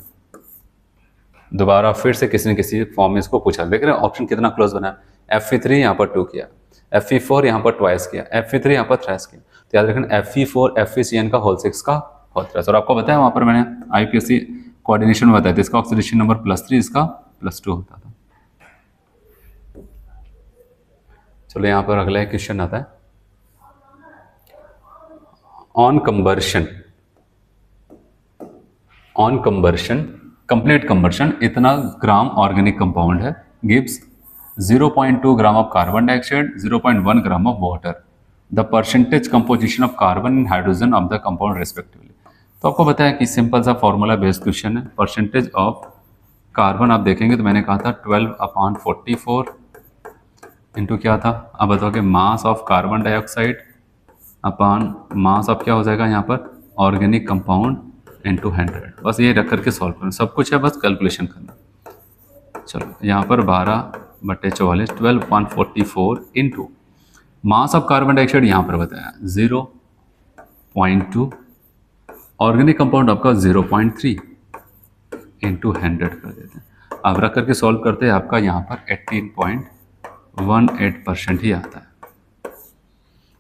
दोबारा फिर से किसी न किसी फॉर्म में इसको पूछा, देख रहे हैं ऑप्शन कितना क्लोज बना है, Fe3 यहाँ पर 2 किया, Fe4 यहाँ पर ट्वाइस किया, Fe3 यहाँ पर थ्रेस किया। तो याद रखना Fe4FeCN का होल 6 का होल थ्रेस। और आपको बताया वहाँ पर मैंने IPSC कोऑर्डिनेशन में बताया था, इसका ऑक्सीडेशन नंबर +3, इसका +2 होता था। चलो यहाँ पर अगला एक क्वेश्चन आता है ऑन कंबर्शन कंप्लीट कंबर्शन इतना ग्राम ऑर्गेनिक कंपाउंड है gives 0.2 gram of carbon dioxide, 0.1 gram of water, the percentage composition of carbon and hydrogen of the compound respectively. तो आपको बताया कि सिंपल सा फॉर्मूला बेस्ड क्वेश्चन है। परसेंटेज ऑफ कार्बन आप देखेंगे तो मैंने कहा था 12/44 इंटू क्या था, अब बताओगे mass of carbon dioxide upon mass of क्या हो जाएगा यहाँ पर ऑर्गेनिक कंपाउंड इंटू 100। बस ये रख करके सॉल्व करना, सब कुछ है बस कैलकुलेशन करना। चलो यहाँ पर 12/44 12/44 into mass of carbon dioxide यहाँ पर बताया 0.2, ऑर्गेनिक कंपाउंड आपका 0.3 इंटू 100 कर देते हैं। आप रख करके सॉल्व करते हैं, आपका यहाँ पर 18.18% ही आता है।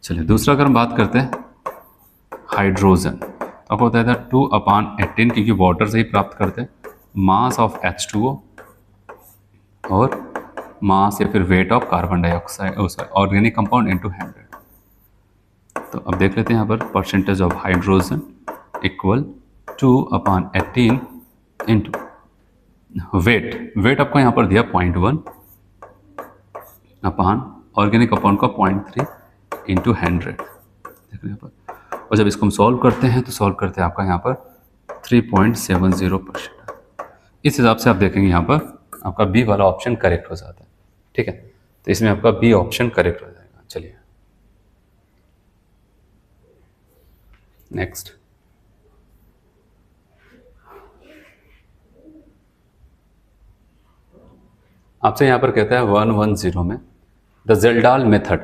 चलिए दूसरा अगर हम बात करते हैं हाइड्रोजन, तो आपको बताया था 2/18, क्योंकि वाटर से ही प्राप्त करते हैं, मास ऑफ H2O और मास या फिर weight of carbon dioxide organic compound into 100। तो अब देख लेते हैं यहाँ पर percentage of hydrogen equal 2/18 into weight आपको यहाँ पर दिया 0.1 अपान ऑर्गेनिक कंपाउंड का 0.3 इंटू 100। देख रहे हैं यहाँ पर, और जब इसको हम सॉल्व करते हैं तो सॉल्व करते हैं आपका यहाँ पर 3.70%। इस हिसाब से आप देखेंगे यहाँ पर आपका बी वाला ऑप्शन करेक्ट हो जाता है। ठीक है, तो इसमें आपका बी ऑप्शन करेक्ट हो जाएगा। चलिए नेक्स्ट, आपसे यहां पर कहता है 110 में the Kjeldahl method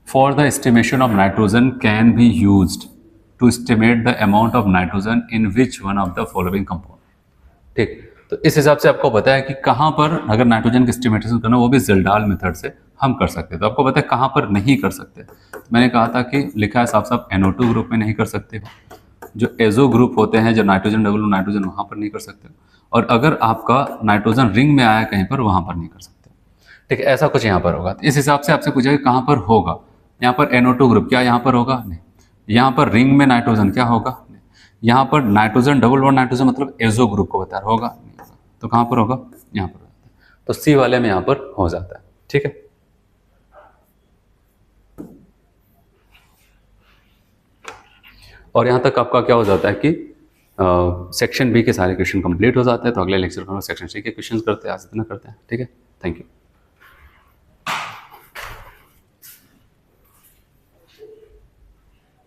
for the estimation of nitrogen can be used to estimate the amount of nitrogen in which one of the following compound. ठीक, तो इस हिसाब से आपको पता है कि कहां पर अगर नाइट्रोजन की एस्टिमेशन करना वो भी जेल्डाल मेथड से हम कर सकते हैं। तो आपको पता है कहां पर नहीं कर सकते। तो मैंने कहा था कि लिखा है साफ साफ NO2 ग्रुप में नहीं कर सकते, जो एजो ग्रुप होते हैं जो नाइट्रोजन डबल नाइट्रोजन वहां पर नहीं कर सकते, और अगर आपका नाइट्रोजन रिंग में आया कहीं पर वहां पर नहीं कर सकते। ठीक है, ऐसा कुछ यहाँ पर होगा। तो इस हिसाब से आपसे पूछा कि कहाँ पर होगा, यहाँ पर NO2 ग्रुप क्या यहाँ पर होगा, नहीं। यहाँ पर रिंग में नाइट्रोजन क्या होगा, नहीं। यहाँ पर नाइट्रोजन डबल बॉन्ड नाइट्रोजन मतलब एजो ग्रुप को बता रहा होगा, नहीं होगा। तो कहाँ पर होगा, यहाँ पर। तो सी वाले में यहाँ पर हो जाता है। ठीक है, और यहाँ तक आपका क्या हो जाता है कि सेक्शन बी के सारे क्वेश्चन कंप्लीट हो जाते हैं। तो अगले लेक्चर में हम सेक्शन सी के क्वेश्चन करते हैं, आज इतना करते हैं। ठीक है, थैंक यू।